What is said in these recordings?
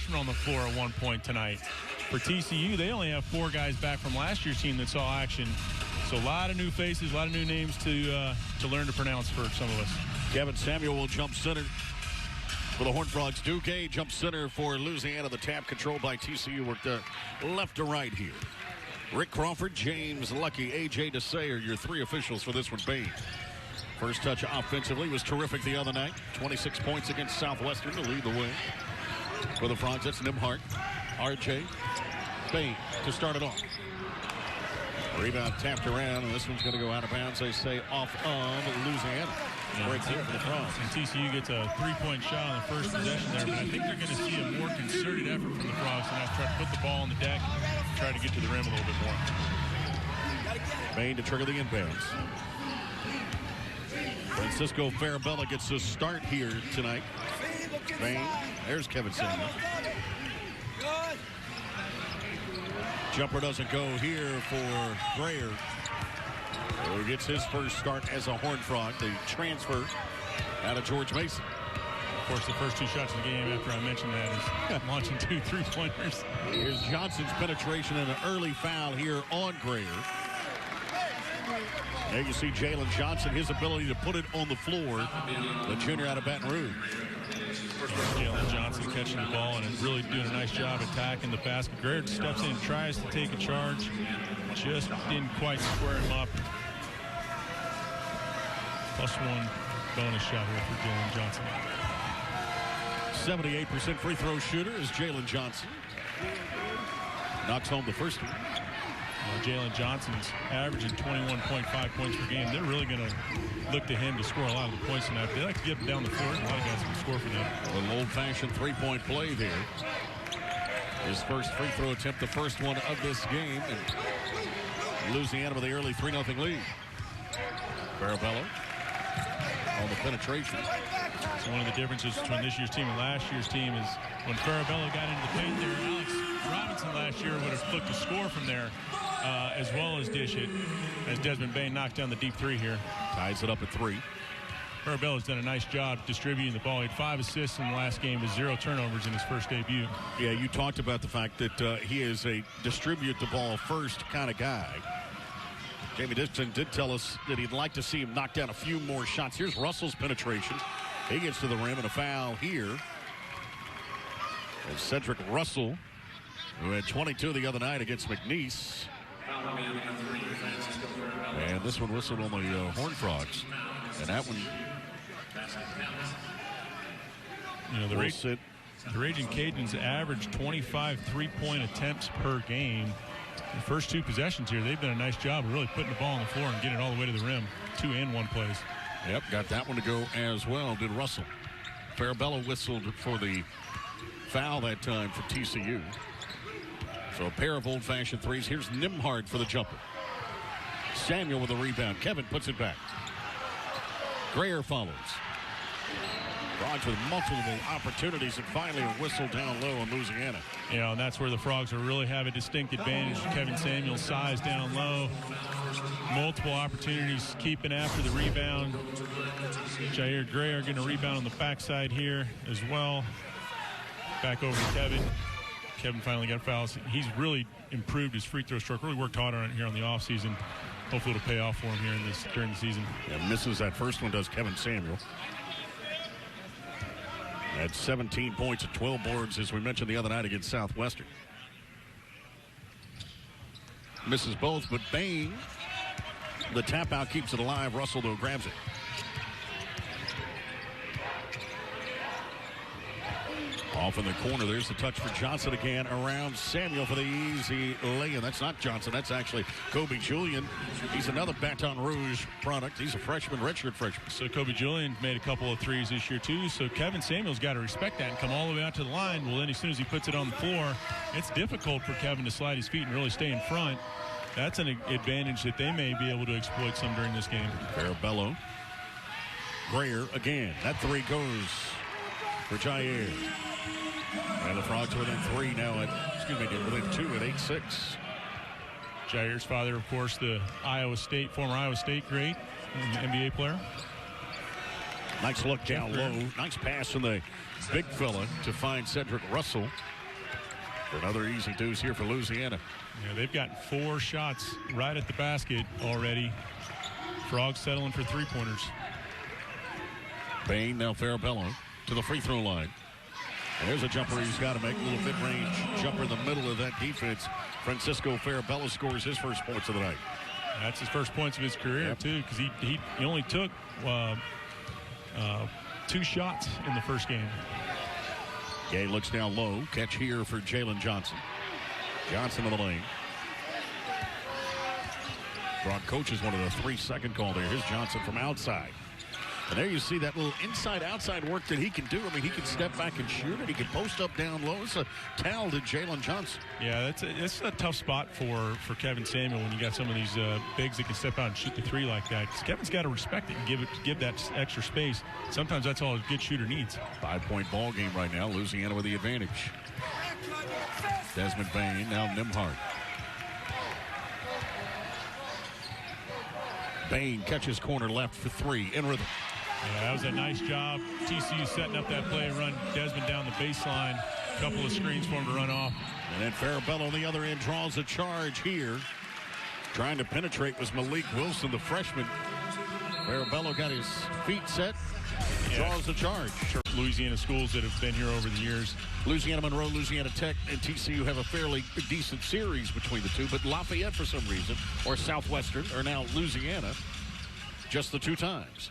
freshman on the floor at one point tonight. For TCU, they only have 4 guys back from last year's team that saw action. So a lot of new faces, a lot of new names to learn to pronounce for some of us. Kevin Samuel will jump center for the Horned Frogs. Duque jump center for Louisiana. The tap controlled by TCU worked left to right here. Rick Crawford, James Lucky, A.J. Desai are your 3 officials for this one. Bain. First touch offensively was terrific the other night. 26 points against Southwestern to lead the way. For the Frogs, that's Nimhart. R.J. Bain to start it off. Rebound tapped around, and this one's going to go out of bounds, they say, off of Louisiana. Break here for the Frogs. And TCU gets a 3-point shot on the first possession there, but I think they're going to see a more concerted effort from the Frogs and try to put the ball on the deck, try to get to the rim a little bit more. Bain to trigger the inbounds. Francisco Farabella gets the start here tonight. Bain, there's Kevin Samuel. Jumper doesn't go here for Greer. He gets his first start as a Horned Frog. The transfer out of George Mason. Of course, the first 2 shots of the game after I mentioned that is launching 2 3-pointers. Here's Johnson's penetration and an early foul here on Greer. There you see Jalen Johnson, his ability to put it on the floor. The junior out of Baton Rouge. Jalen Johnson catching the ball and really doing a nice job attacking the basket. Greer steps in and tries to take a charge. Just didn't quite square him up. +1 bonus shot here for Jalen Johnson. 78% free throw shooter is Jalen Johnson. Knocks home the first one. Jalen Johnson's averaging 21.5 points per game. They're really going to look to him to score a lot of the points tonight. They like to get him down the court. A lot of guys can score for them. An old-fashioned 3-point play there. His first free throw attempt, the first one of this game. And Louisiana with the early 3-0 lead. Farabella on the penetration. So one of the differences between this year's team and last year's team is when Farabella got into the paint there, Alex Robinson last year would have looked to score from there as well as dish it, as Desmond Bain knocks down the deep 3 here. Ties it up at 3. Farabella's done a nice job distributing the ball. He had 5 assists in the last game with 0 turnovers in his first debut. Yeah, you talked about the fact that he is a distribute the ball first kind of guy. Jamie Dixon did tell us that he'd like to see him knock down a few more shots. Here's Russell's penetration. He gets to the rim and a foul here. And Cedric Russell, who had 22 the other night against McNeese. And this one whistled on the Horned Frogs. And that one, you know, the Raging Cajuns average 25 3-point attempts per game. The first 2 possessions here, they've done a nice job of really putting the ball on the floor and getting it all the way to the rim. 2 and 1 plays. Yep, got that one to go as well, did Russell. Farabella whistled for the foul that time for TCU. So a pair of old-fashioned threes. Here's Nimhart for the jumper. Samuel with a rebound. Kevin puts it back. Greer follows. Frogs with multiple opportunities and finally a whistle down low on Louisiana. You know, and that's where the Frogs will really have a distinct advantage. Kevin Samuel's size down low. Multiple opportunities keeping after the rebound. Jair Greer getting a rebound on the backside here as well. Back over to Kevin. Kevin finally got fouls. He's really improved his free throw stroke. Really worked hard on it here on the offseason. Hopefully it'll pay off for him here during the season. Yeah, misses that first one, does Kevin Samuel. Had 17 points and 12 boards, as we mentioned the other night against Southwestern. Misses both, but Bain, the tap out, keeps it alive. Russell, though, grabs it. Off in the corner, there's the touch for Johnson again around Samuel for the easy lay-in. That's not Johnson, that's actually Kobe Julian. He's another Baton Rouge product. He's a freshman, redshirt freshman. So Kobe Julian made a couple of threes this year too, so Kevin Samuel's got to respect that and come all the way out to the line. Well, then as soon as he puts it on the floor, it's difficult for Kevin to slide his feet and really stay in front. That's an advantage that they may be able to exploit some during this game. Farabello. Greer again. That 3 goes for Jair. And the Frogs within 3 now within 2 at 8-6. Jair's father, of course, the former Iowa State great, NBA player. Nice look down low. Nice pass from the big fella to find Cedric Russell. For another easy deuce here for Louisiana. Yeah, they've gotten 4 shots right at the basket already. Frogs settling for 3-pointers. Bain, now Farabello to the free throw line. And there's a jumper he's got to make. A little mid-range jumper in the middle of that defense. Francisco Farabello scores his first points of the night. That's his first points of his career, too, because he only took 2 shots in the first game. Gay looks down low. Catch here for Jalen Johnson. Johnson in the lane. Frog coaches one of the 3-second call there. Here's Johnson from outside. And there you see that little inside-outside work that he can do. I mean, he can step back and shoot it. He can post up down low. It's a talented Jalen Johnson. Yeah, it's a tough spot for Kevin Samuel when you got some of these bigs that can step out and shoot the 3 like that. Because Kevin's got to respect it and give that extra space. Sometimes that's all a good shooter needs. 5-point ball game right now. Louisiana with the advantage. Desmond Bain, now Nimhart. Bain catches corner left for 3 in rhythm. Yeah, that was a nice job. TCU setting up that play, run Desmond down the baseline. A couple of screens for him to run off. And then Farabello on the other end draws a charge here. Trying to penetrate was Malik Wilson, the freshman. Farabello got his feet set. Draws the charge. Louisiana schools that have been here over the years. Louisiana Monroe, Louisiana Tech, and TCU have a fairly decent series between the two. But Lafayette, for some reason, or Southwestern, or now Louisiana, just the 2 times.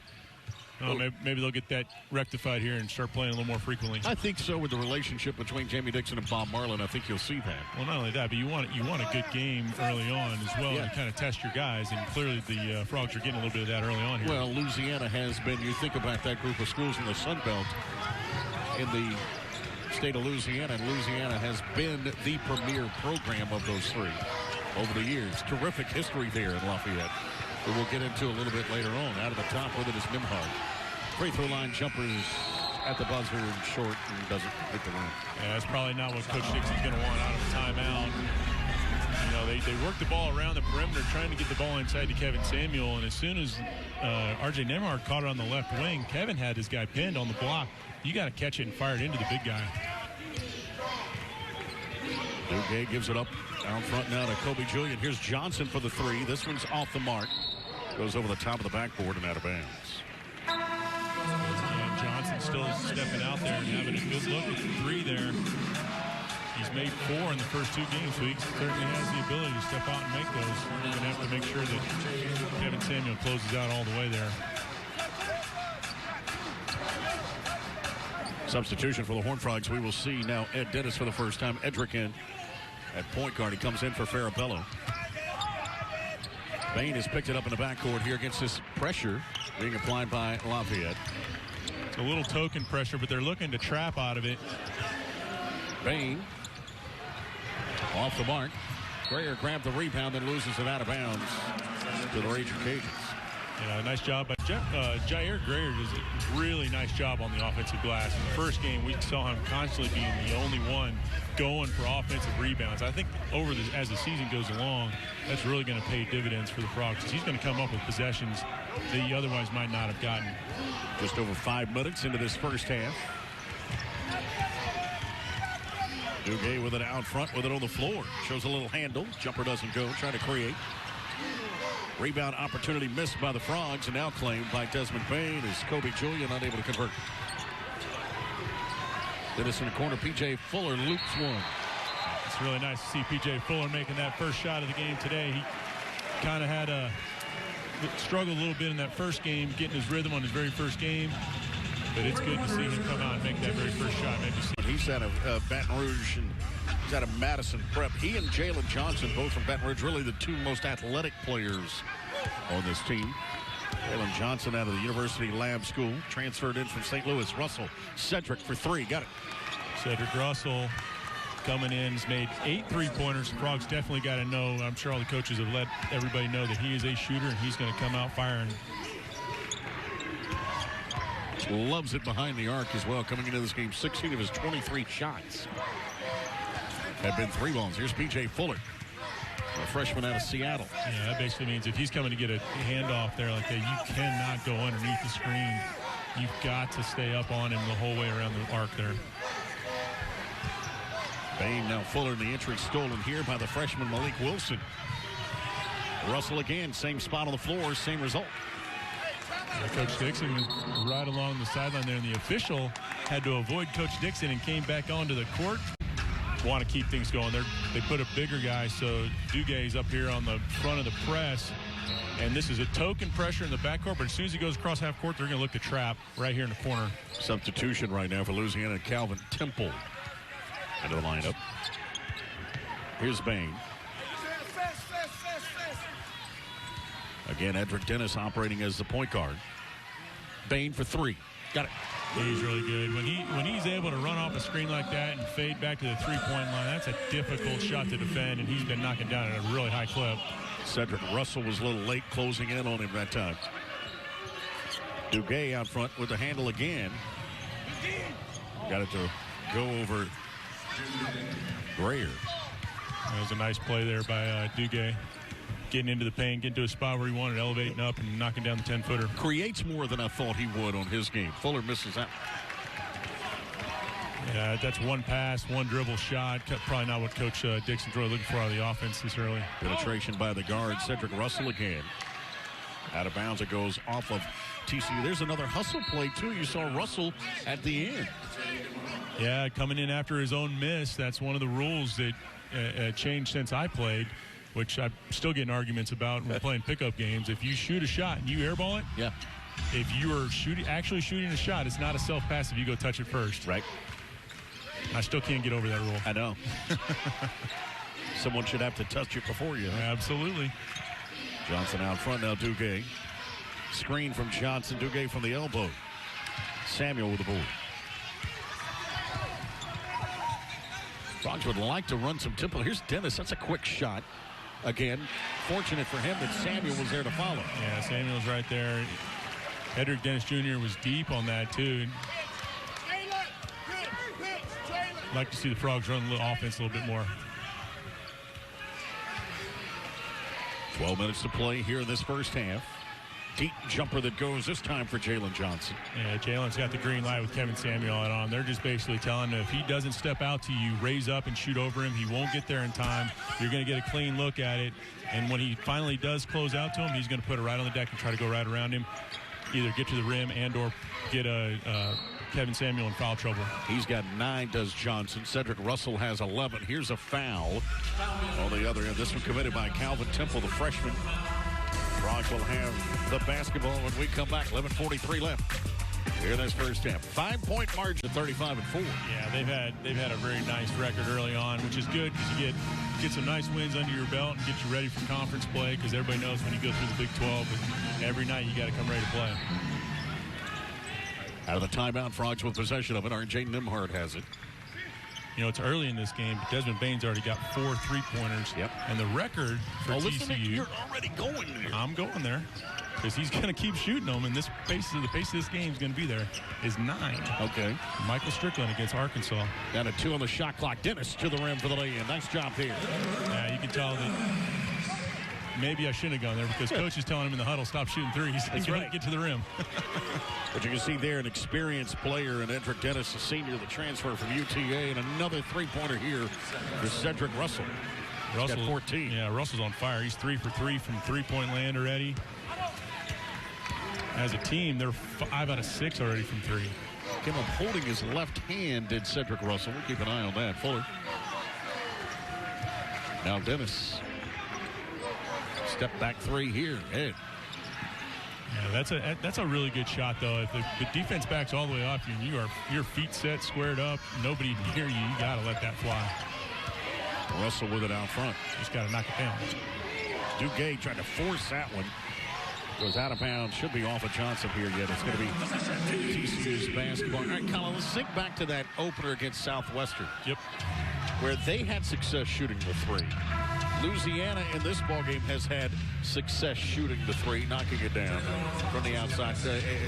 Oh, maybe they'll get that rectified here and start playing a little more frequently. I think so. With the relationship between Jamie Dixon and Bob Marlin, I think you'll see that. Well, not only that, but you want a good game early on as well to kind of test your guys. And clearly the Frogs are getting a little bit of that early on here. Well, Louisiana has been, you think about that group of schools in the Sun Belt in the state of Louisiana, and Louisiana has been the premier program of those 3 over the years. Terrific history there in Lafayette. We'll get into a little bit later on. Out of the top with it is Nimhart. Free throw line jumpers at the buzzer and short and doesn't hit the rim. Yeah, that's probably not what Coach Dixon's going to want out of a timeout. You know, they work the ball around the perimeter trying to get the ball inside to Kevin Samuel, and as soon as R.J. Nimhart caught it on the left wing, Kevin had his guy pinned on the block. You got to catch it and fire it into the big guy. Duguay gives it up out front now to Kobe Julian. Here's Johnson for the 3. This one's off the mark. Goes over the top of the backboard and out of bounds. Yeah, Johnson still stepping out there and having a good look at the 3 there. He's made 4 in the first 2 games, so he certainly has the ability to step out and make those. We're going to have to make sure that Kevin Samuel closes out all the way there. Substitution for the Horned Frogs. We will see now Ed Dennis for the first time. Edric in at point guard. He comes in for Farabello. Bain has picked it up in the backcourt here against this pressure being applied by Lafayette. It's a little token pressure, but they're looking to trap out of it. Bain off the mark. Greer grabbed the rebound and loses it out of bounds to the Raging Cajuns. Yeah, nice job by Jair Greer. Does a really nice job on the offensive glass. In the first game, we saw him constantly being the only one going for offensive rebounds. I think as the season goes along, that's really going to pay dividends for the Frogs. He's going to come up with possessions that he otherwise might not have gotten. Just over 5 minutes into this first half. Duguay with it out front, with it on the floor. Shows a little handle. Jumper doesn't go. Trying to create. Rebound opportunity missed by the Frogs and now claimed by Desmond Bain as Kobe Julian unable to convert. Dennis in the corner. P.J. Fuller loops one. It's really nice to see P.J. Fuller making that first shot of the game today. He kind of had struggled a little bit in that first game, getting his rhythm on his very first game. But it's good to see him come out and make that very first shot. He's out of Baton Rouge and he's out of Madison Prep. He and Jalen Johnson, both from Baton Rouge, really the 2 most athletic players on this team. Jalen Johnson out of the University Lab School, transferred in from St. Louis. Russell Cedric for 3. Got it. Cedric Russell coming in. He's made 8 3-pointers. The Frogs definitely got to know. I'm sure all the coaches have let everybody know that he is a shooter and he's going to come out firing. Loves it behind the arc as well. Coming into this game, 16 of his 23 shots have been 3 balls. Here's P.J. Fuller, a freshman out of Seattle. Yeah, that basically means if he's coming to get a handoff there like that, you cannot go underneath the screen. You've got to stay up on him the whole way around the arc there. Bain now Fuller in the entry, stolen here by the freshman Malik Wilson. Russell again, same spot on the floor, same result. Yeah, Coach Dixon was right along the sideline there, and the official had to avoid Coach Dixon and came back onto the court. Want to keep things going. They put a bigger guy, so Duguay's up here on the front of the press. And this is a token pressure in the backcourt, but as soon as he goes across half court, they're going to look to trap right here in the corner. Substitution right now for Louisiana, Calvin Temple into the lineup. Here's Bain. Again, Edric Dennis operating as the point guard. Bain for three. Got it. He's really good. When he's able to run off a screen like that and fade back to the three-point line, that's a difficult shot to defend, and he's been knocking down at a really high clip. Cedric Russell was a little late closing in on him that time. Duguay out front with the handle again. Got it to go over Greer. That was a nice play there by Duguay. Getting into the paint, getting to a spot where he wanted, elevating up and knocking down the 10-footer. Creates more than I thought he would on his game. Fuller misses that. Yeah, that's one pass, one dribble shot. Probably not what Coach Dixon's really looking for out of the offense this early. Penetration by the guard, Cedric Russell again. Out of bounds, it goes off of TCU. There's another hustle play, too. You saw Russell at the end. Yeah, coming in after his own miss. That's one of the rules that changed since I played, which I'm still getting arguments about when playing pickup games. If you shoot a shot and you airball it, yeah. If you are actually shooting a shot, it's not a self-pass if you go touch it first. Right. I still can't get over that rule. I know. Someone should have to touch it before you. Huh? Absolutely. Johnson out front now, Duguay. Screen from Johnson, Duguay from the elbow. Samuel with the ball. Frogs would like to run some tempo. Here's Dennis. That's a quick shot. Again, fortunate for him that Samuel was there to follow. Yeah, Samuel's right there. Edric Dennis Jr. was deep on that, too. Like to see the Frogs run a little offense a little bit more. 12 minutes to play here in this first half. Deep jumper that goes this time for Jalen Johnson. Yeah, Jalen's got the green light with Kevin Samuel on. They're just basically telling him if he doesn't step out to you, raise up and shoot over him, he won't get there in time. You're going to get a clean look at it. And when he finally does close out to him, he's going to put it right on the deck and try to go right around him. Either get to the rim and or get Kevin Samuel in foul trouble. He's got 9, does Johnson. Cedric Russell has 11. Here's a foul on the other end. This one committed by Calvin Temple, the freshman. Frogs will have the basketball when we come back. 11:43 left here in this first half. 5-point margin, 35-4. Yeah, they've had a very nice record early on, which is good because you get some nice wins under your belt and get you ready for conference play, because everybody knows when you go through the Big 12, every night you got to come ready to play. Out of the timeout, Frogs with possession of it. RJ Nimhart has it. You know, it's early in this game, but Desmond Bain's already got 4 3-pointers. Yep. And the record for TCU. You're already going there. I'm going there because he's going to keep shooting them, and the pace of this game is going to be there, is 9. Okay. Michael Strickland against Arkansas. Down to 2 on the shot clock. Dennis to the rim for the lay-in. Nice job here. Yeah, you can tell that maybe I shouldn't have gone there because Coach is telling him in the huddle, stop shooting threes. That's right. Get to the rim. But you can see there an experienced player in Edric Dennis, a senior, the transfer from UTA, and another 3-pointer here for Cedric Russell. He's got 14. Yeah, Russell's on fire. He's 3 for 3 from three-point land already. As a team, they're 5 out of 6 already from 3. Came up holding his left hand, did Cedric Russell. We'll keep an eye on that. Fuller. Now Dennis. Step back 3 here. Ed. Yeah, that's a really good shot, though. If the defense backs all the way off you and your feet set, squared up, nobody near you, you got to let that fly. Russell with it out front. Just got to knock it down. Duguay trying to force that one. Goes out of bounds. Should be off of Johnson here yet. It's going to be TCU's basketball. All right, Colin, let's think back to that opener against Southwestern. Yep. Where they had success shooting the 3. Louisiana in this ballgame has had success shooting the 3, knocking it down from the outside.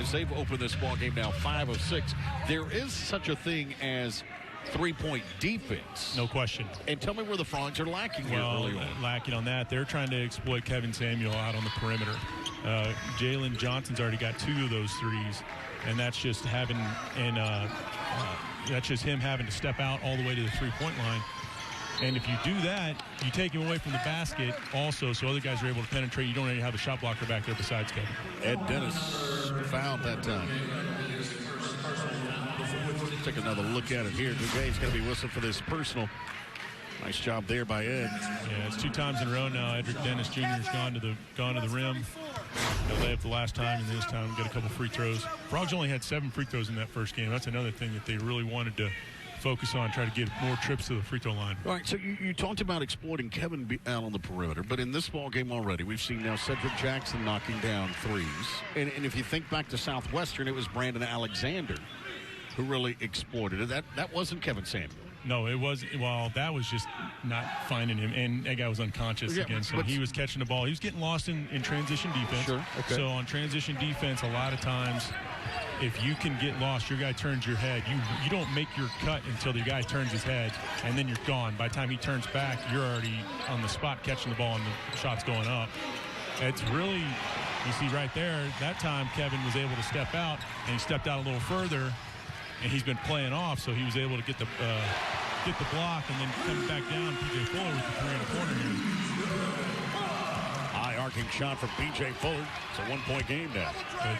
As they've opened this ballgame now 5 of 6, there is such a thing as 3-point defense. No question. And tell me where the Frogs are lacking here early on. Lacking on that. They're trying to exploit Kevin Samuel out on the perimeter. Jalen Johnson's already got 2 of those threes, and that's just having that's just him having to step out all the way to the three-point line. And if you do that, you take him away from the basket also, so other guys are able to penetrate. You don't really have a shot blocker back there besides Kevin. Ed Dennis fouled that time. Take another look at it here. Duguay's going to be whistling for this personal. Nice job there by Ed. Yeah, it's 2 times in a row now. Edric Dennis Jr. has gone to the rim. They'll lay up the last time, and this time get a couple free throws. Frogs only had 7 free throws in that first game. That's another thing that they really wanted to focus on, try to get more trips to the free throw line. All right, so you talked about exploiting Kevin out on the perimeter, but in this ball game already, we've seen now Cedric Jackson knocking down threes. And if you think back to Southwestern, it was Brandon Alexander who really exploited it. That wasn't Kevin Samuel. No, it was. Well, that was just not finding him, and that guy was unconscious against him. He was catching the ball. He was getting lost in transition defense. Sure. Okay. So on transition defense, a lot of times, if you can get lost, your guy turns your head. You don't make your cut until the guy turns his head, and then you're gone. By the time he turns back, you're already on the spot catching the ball, and the shot's going up. It's really, you see right there, that time Kevin was able to step out, and he stepped out a little further, and he's been playing off, so he was able to get the block and then come back down. P.J. Fuller with the 3 in the corner here. High arcing shot from P.J. Fuller. It's a 1-point game now.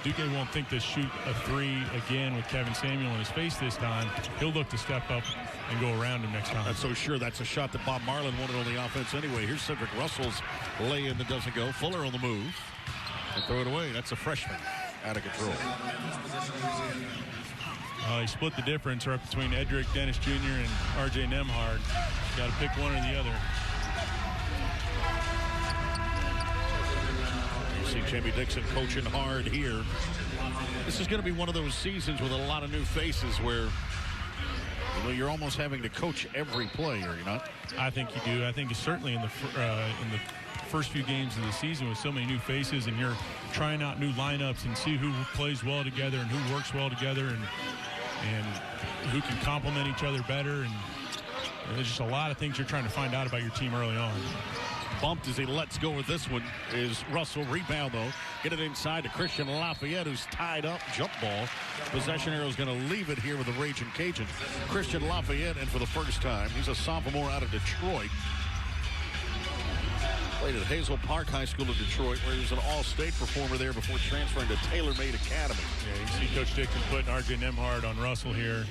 Duque won't think to shoot a 3 again with Kevin Samuel in his face this time. He'll look to step up and go around him next time. That's so sure. That's a shot that Bob Marlin wanted on the offense anyway. Here's Cedric Russell's lay-in that doesn't go. Fuller on the move. And throw it away. That's a freshman. Out of control. He split the difference right between Edric Dennis Jr. and R.J. Nembhard. Got to pick one or the other. You see Jamie Dixon coaching hard here. This is going to be one of those seasons with a lot of new faces where you're almost having to coach every play, are you not? I think you do. I think certainly in the first few games of the season with so many new faces, and you're trying out new lineups and see who plays well together and who works well together and who can complement each other better. And there's just a lot of things you're trying to find out about your team early on. Bumped as he lets go with this one is Russell. Rebound, though. Get it inside to Christian Lafayette, who's tied up. Jump ball. Possession arrow is going to leave it here with the Raging Cajun. Christian Lafayette, and for the first time, he's a sophomore out of Detroit. Played at Hazel Park High School in Detroit, where he was an all-state performer there before transferring to Taylor-Made Academy. Yeah, you see Coach Dixon putting R.J. Nembhard on Russell here.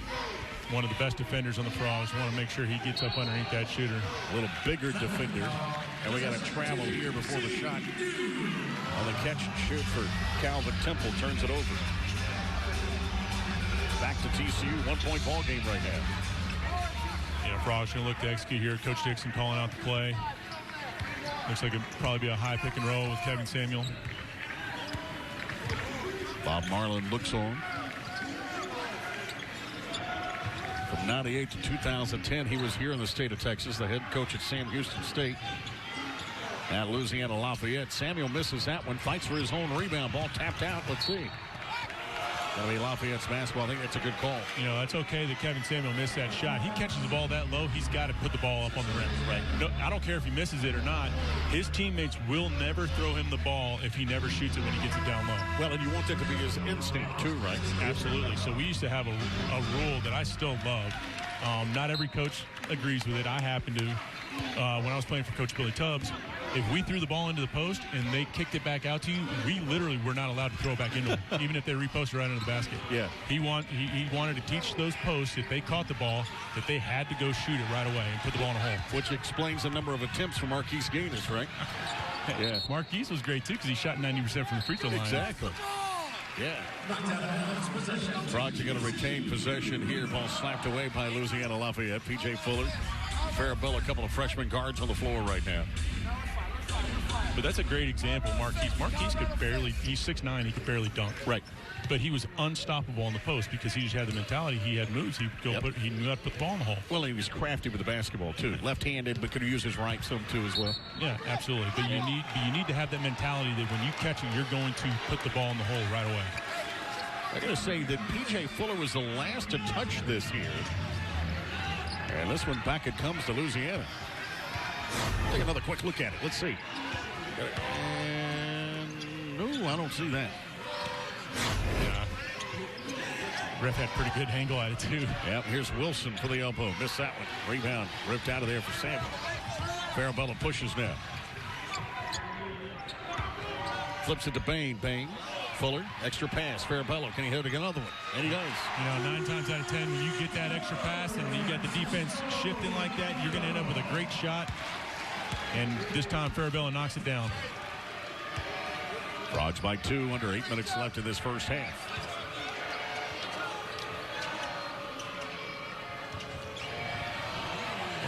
One of the best defenders on the Frogs. Want to make sure he gets up underneath that shooter. A little bigger defender. And we got a travel here before the shot. On the catch and shoot for Calvin Temple. Turns it over. Back to TCU. 1-point ball game right now. Yeah, Frogs going to look to execute here. Coach Dixon calling out the play. Looks like it'd probably be a high pick and roll with Kevin Samuel. Bob Marlin looks on. From 98 to 2010, he was here in the state of Texas, the head coach at Sam Houston State. At Louisiana Lafayette, Samuel misses that one, fights for his own rebound. Ball tapped out. Let's see. That'll be Lafayette's basketball. I think that's a good call. That's okay that Kevin Samuel missed that shot. He catches the ball that low, he's got to put the ball up on the rim. Right. No, I don't care if he misses it or not. His teammates will never throw him the ball if he never shoots it when he gets it down low. Well, and you want that to be his instinct too, right? Absolutely. So we used to have a rule that I still love. Not every coach agrees with it. I happen to. When I was playing for Coach Billy Tubbs, if we threw the ball into the post and they kicked it back out to you, we literally were not allowed to throw it back into them, even if they reposted right into the basket. Yeah. He wanted to teach those posts, if they caught the ball, that they had to go shoot it right away and put the ball in a hole. Which explains the number of attempts for Marquise Gaines, right? Yeah. Marquise was great, too, because he shot 90% from the free throw line. Exactly. Yeah. Frogs are going to retain possession here. Ball slapped away by Louisiana Lafayette. P.J. Fuller. Farabella, a couple of freshman guards on the floor right now. But that's a great example, Marquise. Marquise could barely, he's 6'9", he could barely dunk. Right. But he was unstoppable on the post because he just had the mentality. He had moves. He would go he knew how to put the ball in the hole. Well, he was crafty with the basketball, too. Left-handed, but could use his right some, too, as well. Yeah, absolutely. But you need to have that mentality that when you catch it, you're going to put the ball in the hole right away. I got to say that P.J. Fuller was the last to touch this here. And this one back it comes to Louisiana. Take another quick look at it. Let's see. And no, I don't see that. Yeah. Ref had pretty good angle at it, too. Yep, here's Wilson for the elbow. Missed that one. Rebound ripped out of there for Samuel. Farabella pushes now. Flips it to Bain. Bain. Fuller. Extra pass. Farabella. Can he hit another one? And he does. You know, 9 times out of 10, when you get that extra pass and you got the defense shifting like that, you're going to end up with a great shot. And this time, Farabella knocks it down. Frogs by 2, under 8 minutes left in this first half.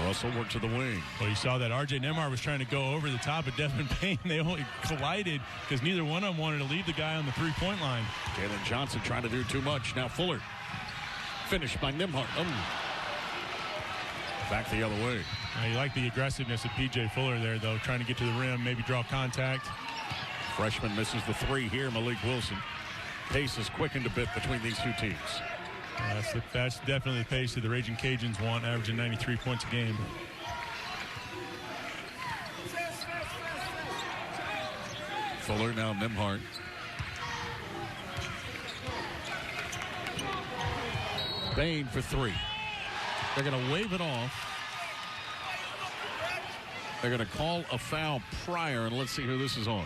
Russell worked to the wing. Well, you saw that R.J. Nembhard was trying to go over the top of Desmond Bain. They only collided because neither one of them wanted to leave the guy on the three-point line. Jalen Johnson trying to do too much. Now Fuller. Finished by Nembhard. Oh. Back the other way. You like the aggressiveness of P.J. Fuller there, though, trying to get to the rim, maybe draw contact. Freshman misses the 3 here, Malik Wilson. Pace has quickened a bit between these two teams. That's definitely the pace that the Raging Cajuns want, averaging 93 points a game. Fuller, now Nembhard. Bain for 3. They're going to wave it off. They're going to call a foul prior, and let's see who this is on.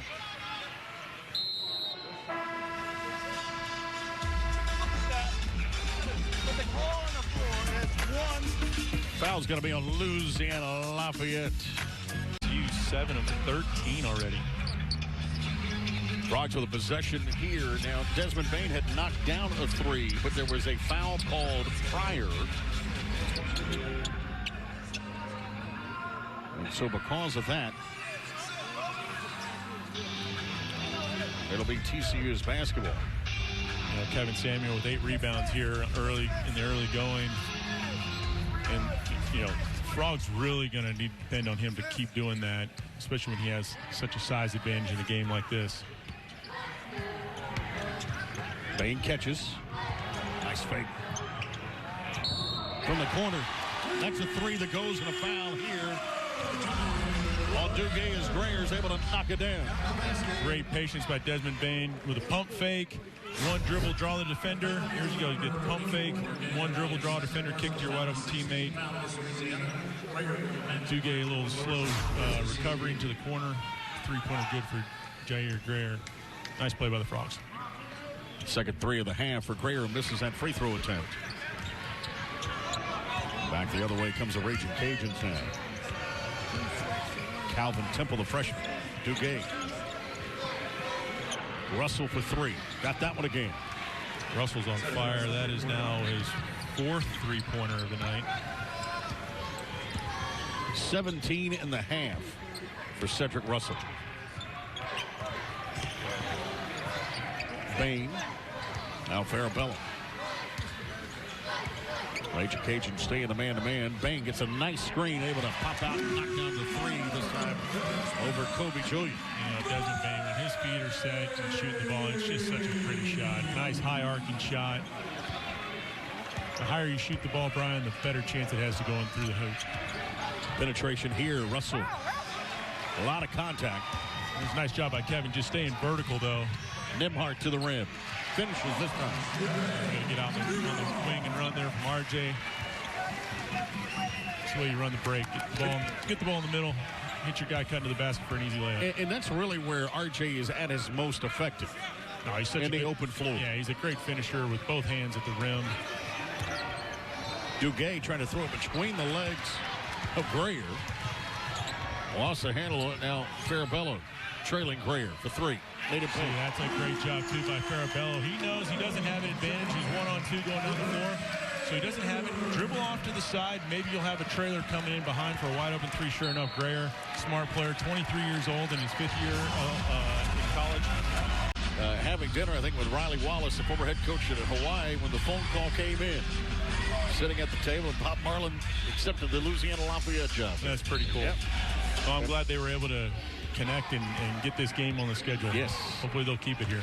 Foul's going to be on Louisiana Lafayette. TCU 7 of 13 already. Frogs with a possession here. Now, Desmond Bain had knocked down a 3, but there was a foul called prior. And so because of that, it'll be TCU's basketball. You know, Kevin Samuel with 8 rebounds here early in the early going. And, you know, Frogs really going to need to depend on him to keep doing that, especially when he has such a size advantage in a game like this. Bain catches. Nice fake. From the corner. That's a 3 that goes and a foul here. While Duguay as Greer is able to knock it down. Great patience by Desmond Bain with a pump fake. One dribble, draw the defender. Here you go. You get the pump fake. One dribble, draw defender, kick to your wide open teammate. Duguay a little slow recovery into the corner. 3-pointer good for Jair Greer. Nice play by the Frogs. Second 3 of the half for Greer, misses that free throw attempt. Back the other way comes the Raging Cajuns now. Calvin Temple, the freshman. Duguay. Russell for 3. Got that one again. Russell's on fire. That is now his 4th three-pointer of the night. 17 in the half for Cedric Russell. Bain. Now Farabella. Raging Cajuns stay in the man-to-man. Bain gets a nice screen, able to pop out and knock down the 3 this time over Kobe Julian. You know, Desmond Bain, when his feet are set and shooting the ball, it's just such a pretty shot. Nice high arcing shot. The higher you shoot the ball, Brian, the better chance it has to go in through the hoop. Penetration here, Russell. A lot of contact. It was a nice job by Kevin, just staying vertical, though. Nimhart to the rim. Finishes this time. Going to get out on the wing and run there from RJ. That's the way you run the break. Get the ball in the middle. Hit your guy cutting to the basket for an easy layup. And that's really where RJ is at his most effective. No, he's such in the open floor. Yeah, he's a great finisher with both hands at the rim. Duguay trying to throw it between the legs of Greer. Lost the handle now. Farabella trailing Greer for 3. That's a great job, too, by Farabello. He knows he doesn't have an advantage. He's 1-on-2 going down the floor. So he doesn't have it. Dribble off to the side. Maybe you'll have a trailer coming in behind for a wide-open 3. Sure enough, Greer, smart player, 23 years old in his 5th year in college. Having dinner, I think, with Riley Wallace, the former head coach at Hawaii, when the phone call came in. Sitting at the table, and Bob Marlin accepted the Louisiana Lafayette job. That's pretty cool. Yep. Well, I'm glad they were able to connect and get this game on the schedule. Yes. Hopefully they'll keep it here.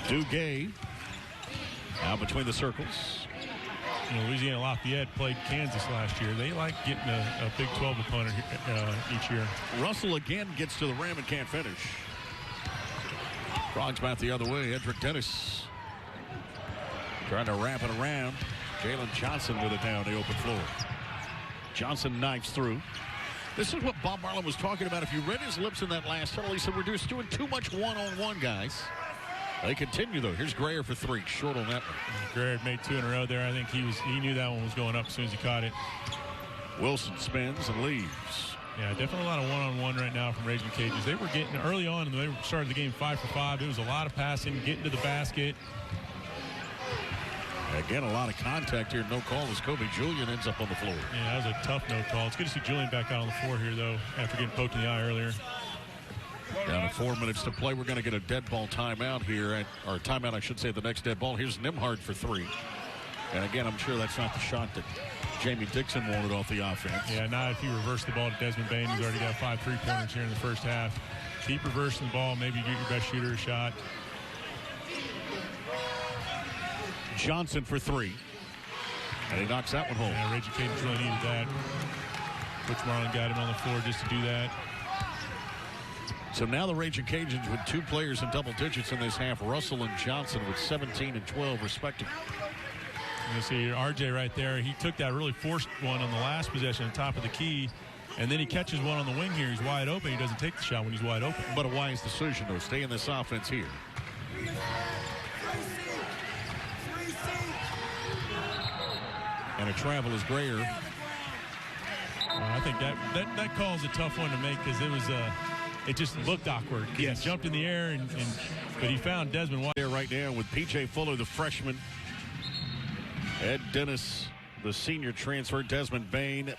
Duguay out between the circles. You know, Louisiana Lafayette played Kansas last year. They like getting a Big 12 opponent each year. Russell again gets to the rim and can't finish. Frogs back the other way. Edric Dennis Trying to wrap it around. Jalen Johnson with it down the open floor. Johnson knifes through. This is what Bob Marlin was talking about. If you read his lips in that last tunnel, he said, we're just doing too much one-on-one, guys. They continue, though. Here's Grayer for three. Short on that one. Grayer made two in a row there. I think he knew that one was going up as soon as he caught it. Wilson spins and leaves. Yeah, definitely a lot of one-on-one right now from Raging Cajuns. They were getting early on, and they started the game 5 for 5. It was a lot of passing, getting to the basket. Again, a lot of contact here. No call as Kobe Julian ends up on the floor. Yeah, that was a tough no call. It's good to see Julian back out on the floor here, though, after getting poked in the eye earlier. Down to 4 minutes to play. We're going to get a dead ball timeout here, or timeout, I should say, the next dead ball. Here's Nembhard for three. And again, I'm sure that's not the shot that Jamie Dixon wanted off the offense. Yeah, not if you reverse the ball to Desmond Bain, who's already got 5 3-pointers here in the first half. Keep reversing the ball. Maybe you get your best shooter a shot. Johnson for three. And he knocks that one home. Yeah, Raging Cajuns really needed that. Coach Marlin got him on the floor just to do that. So now the Raging Cajuns with 2 players in double digits in this half. Russell and Johnson with 17 and 12 respectively. You see RJ right there. He took that really forced one on the last possession on top of the key. And then he catches one on the wing here. He's wide open. He doesn't take the shot when he's wide open. But a wise decision, though. Stay in this offense here. And a travel is Grayer. I think that call is a tough one to make because it just looked awkward. Yes. He jumped in the air, but he found Desmond White. There right now with P.J. Fuller, the freshman. Ed Dennis, the senior transfer. Desmond Bain.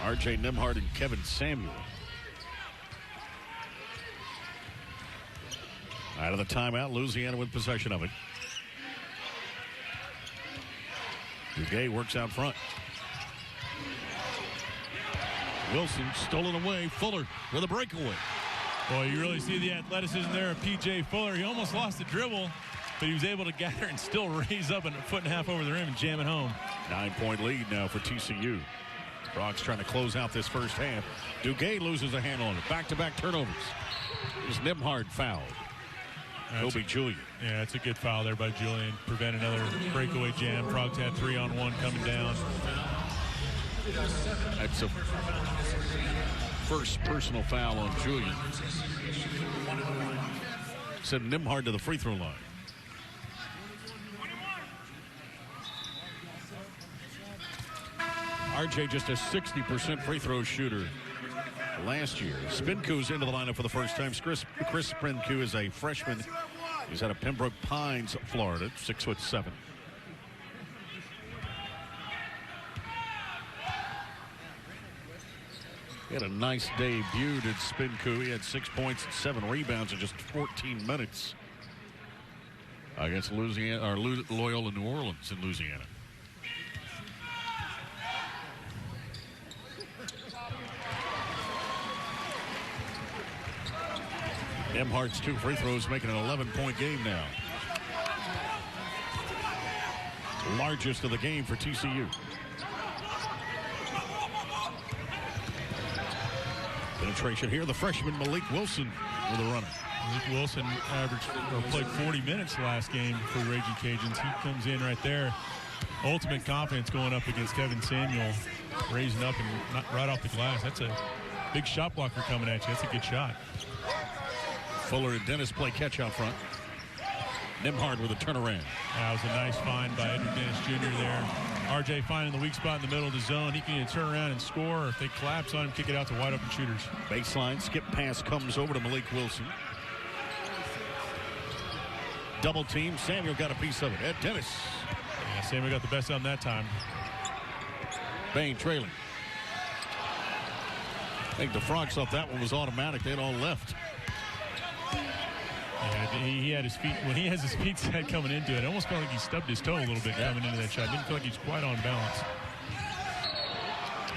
R.J. Nembhard and Kevin Samuel. Out of the timeout, Louisiana with possession of it. Duguay works out front. Wilson stolen away. Fuller with a breakaway. Boy, you really see the athleticism there of P.J. Fuller. He almost lost the dribble, but he was able to gather and still raise up a foot and a half over the rim and jam it home. 9-point lead now for TCU. Frogs trying to close out this first half. Duguay loses a handle on it. Back-to-back turnovers. Is Nembhard fouled. Kobe Julian. Yeah, it's a good foul there by Julian. Prevent another breakaway jam. Frogs had 3-on-1 coming down. That's a first personal foul on Julian. Send Nembhard to the free throw line. RJ just a 60% free throw shooter last year. Spinku's into the lineup for the first time. Chris Spinku is a freshman. He's out of Pembroke Pines, Florida, 6'7". He had a nice debut, did Spinku. He had 6 points and 7 rebounds in just 14 minutes against Louisiana, or Loyola New Orleans in Louisiana. Nembhard's 2 free throws, making an 11-point game now. Largest of the game for TCU. Penetration here. The freshman Malik Wilson with a runner. Malik Wilson played 40 minutes last game for the Raging Cajuns. He comes in right there. Ultimate confidence going up against Kevin Samuel. Raising up and right off the glass. That's a big shot blocker coming at you. That's a good shot. Fuller and Dennis play catch out front. Nembhard with a turnaround. That was a nice find by Edric Dennis Jr. there. RJ finding the weak spot in the middle of the zone. He can either turn around and score, or if they collapse on him, kick it out to wide open shooters. Baseline skip pass comes over to Malik Wilson. Double team. Samuel got a piece of it. Ed Dennis. Yeah, Samuel got the best of him that time. Bain trailing. I think the Frogs thought that one was automatic. They'd all left. Yeah, he had his feet, when he has his feet set coming into it, it almost felt like he stubbed his toe a little bit coming into that shot. Didn't feel like he's quite on balance.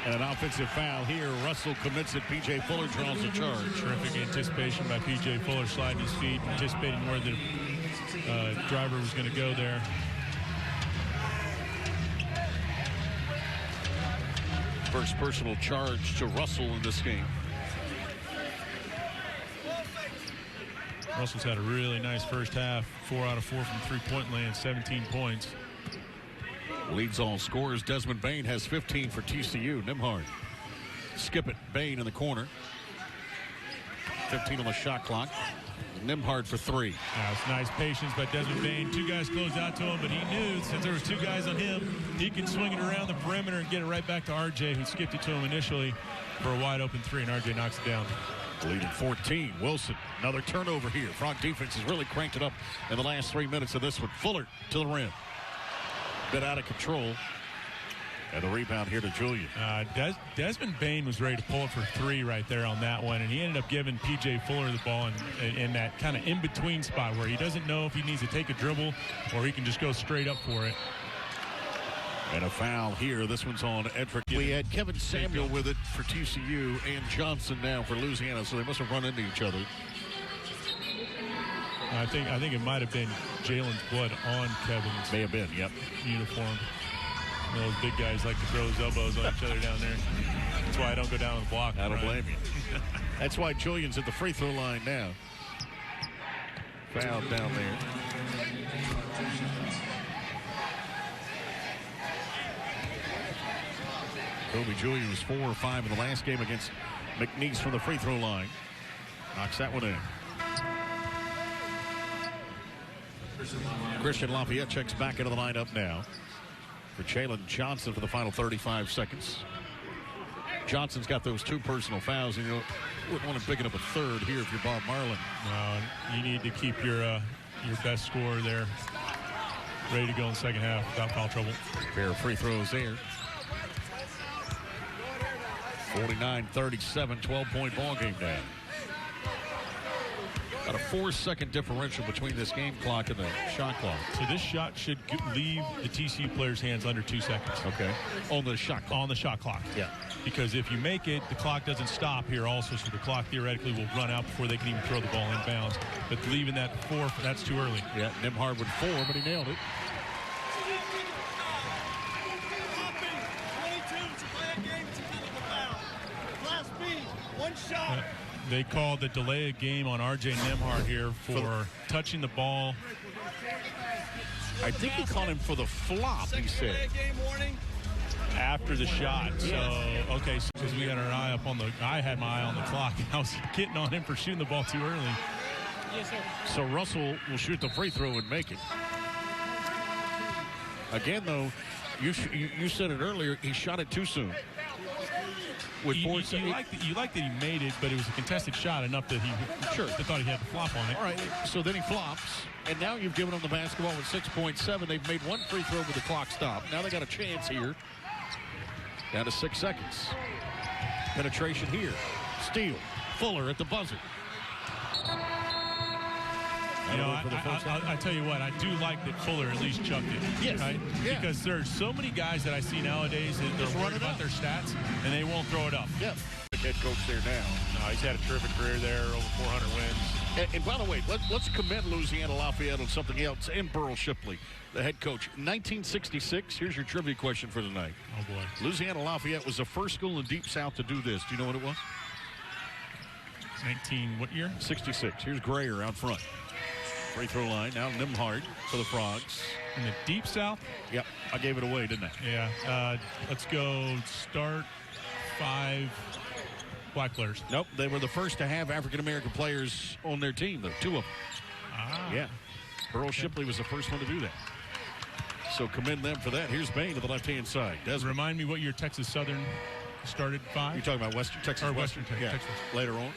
And an offensive foul here. Russell commits it. P.J. Fuller draws the charge. Terrific anticipation by P.J. Fuller, sliding his feet, anticipating where the driver was going to go there. First personal charge to Russell in this game. Russell's had a really nice first half. 4 out of 4 from three-point land, 17 points. Leads all scorers. Desmond Bain has 15 for TCU. Nimhard. Skip it. Bain in the corner. 15 on the shot clock. Nimhard for 3. It's nice patience by Desmond Bain. 2 guys closed out to him, but he knew since there was 2 guys on him, he can swing it around the perimeter and get it right back to RJ, who skipped it to him initially for a wide open 3, and RJ knocks it down. Leading 14. Wilson, another turnover here. Frog defense has really cranked it up in the last 3 minutes of this one. Fuller to the rim. Bit out of control. And the rebound here to Julian. Desmond Bain was ready to pull it for 3 right there on that one, and he ended up giving P.J. Fuller the ball in that kind of in-between spot where he doesn't know if he needs to take a dribble or he can just go straight up for it. And a foul here. This one's on Edric. We had Kevin Samuel with it for TCU and Johnson now for Louisiana, so they must have run into each other. I think it might have been Jalen's blood on Kevin's. May have been, yep. Uniform. Those big guys like to throw his elbows on each other down there. That's why I don't go down on the block. I don't blame you. That's why Julian's at the free throw line now. Foul down there. Kobe Julian was 4 or 5 in the last game against McNeese from the free throw line. Knocks that one in. Christian Lafayette checks back into the lineup now for Jalen Johnson for the final 35 seconds. Johnson's got those 2 personal fouls, and you wouldn't want to pick it up a third here if you're Bob Marlin. No, you need to keep your best scorer there ready to go in the second half without foul trouble. Pair of free throws there. 49-37, 12-point ball game now. Got a 4-second differential between this game clock and the shot clock. So this shot should leave the TCU players' hands under 2 seconds. Okay. On the shot clock. On the shot clock. Yeah. Because if you make it, the clock doesn't stop here also, so the clock theoretically will run out before they can even throw the ball inbounds. But leaving that 4, that's too early. Yeah, Nimhard with 4, but he nailed it. They called the delay of game on R.J. Nimhard here for touching the ball. I think he called him for the flop, he said. After the shot. So, okay, because we had our eye up on the, I had my eye on the clock, and I was getting on him for shooting the ball too early. Yes, sir. So Russell will shoot the free throw and make it. Again, though, you said it earlier, he shot it too soon. With You like that he made it, but it was a contested shot enough that he thought he had to flop on it. All right, so then he flops, and now you've given him the basketball with 6.7. They've made 1 free throw with the clock stopped. Now they got a chance here. Down to 6 seconds. Penetration here. Steal. Fuller at the buzzer. You know, I tell you what, I do like that Fuller at least chucked it. Yes. Right? Yeah. Because there's so many guys that I see nowadays that they're worried about their stats, and they won't throw it up. Yep. Head coach there now. No, he's had a terrific career there, over 400 wins. And by the way, let's commend Louisiana Lafayette on something else, and Burl Shipley, the head coach. 1966, here's your trivia question for tonight. Oh, boy. Louisiana Lafayette was the first school in the Deep South to do this. Do you know what it was? what year? 66. Here's Grayer out front. Free throw line. Now Nimhard for the Frogs. In the Deep South? Yep. I gave it away, didn't I? Yeah. Let's go start 5 black players. Nope. They were the first to have African-American players on their team, though. 2 of them. Ah. Yeah. Burl Shipley was the first one to do that. So commend them for that. Here's Bain to the left-hand side. Desmond. Remind me what year Texas Southern started 5? You're talking about Texas Western? Yeah. Texas. Later on.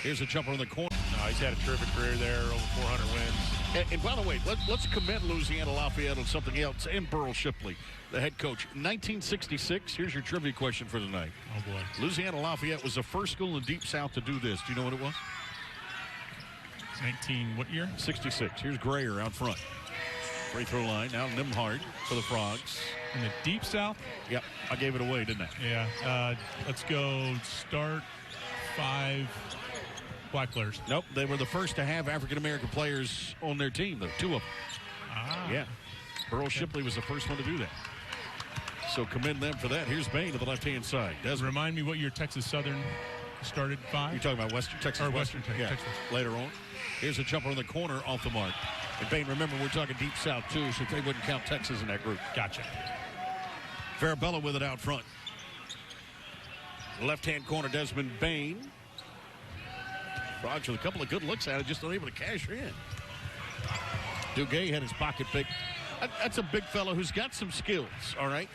Here's a jumper in the corner. No, he's had a terrific career there, over 400 wins. And by the way, let's commend Louisiana Lafayette on something else, and Burl Shipley, the head coach. 1966, here's your trivia question for tonight. Oh, boy. Louisiana Lafayette was the first school in the Deep South to do this. Do you know what it was? what year? 66. Here's Grayer out front. Free throw line. Now Nimhard for the Frogs. In the Deep South? Yep. I gave it away, didn't I? Yeah. Let's go start 5 black players. Nope. They were the first to have African-American players on their team, though. 2 of them. Ah. Yeah. Burl Shipley was the first one to do that. So commend them for that. Here's Bain to the left-hand side. Desmond. Remind me what year Texas Southern started 5. You're talking about Western Texas? Or Western Texas. Later on. Here's a jumper in the corner off the mark. And Bain, remember, we're talking Deep South, too, so they wouldn't count Texas in that group. Gotcha. Farabella with it out front. Left-hand corner, Desmond Bain. Frogs with a couple of good looks at it, just unable to cash in. Duguay had his pocket pick. That's a big fellow who's got some skills, all right?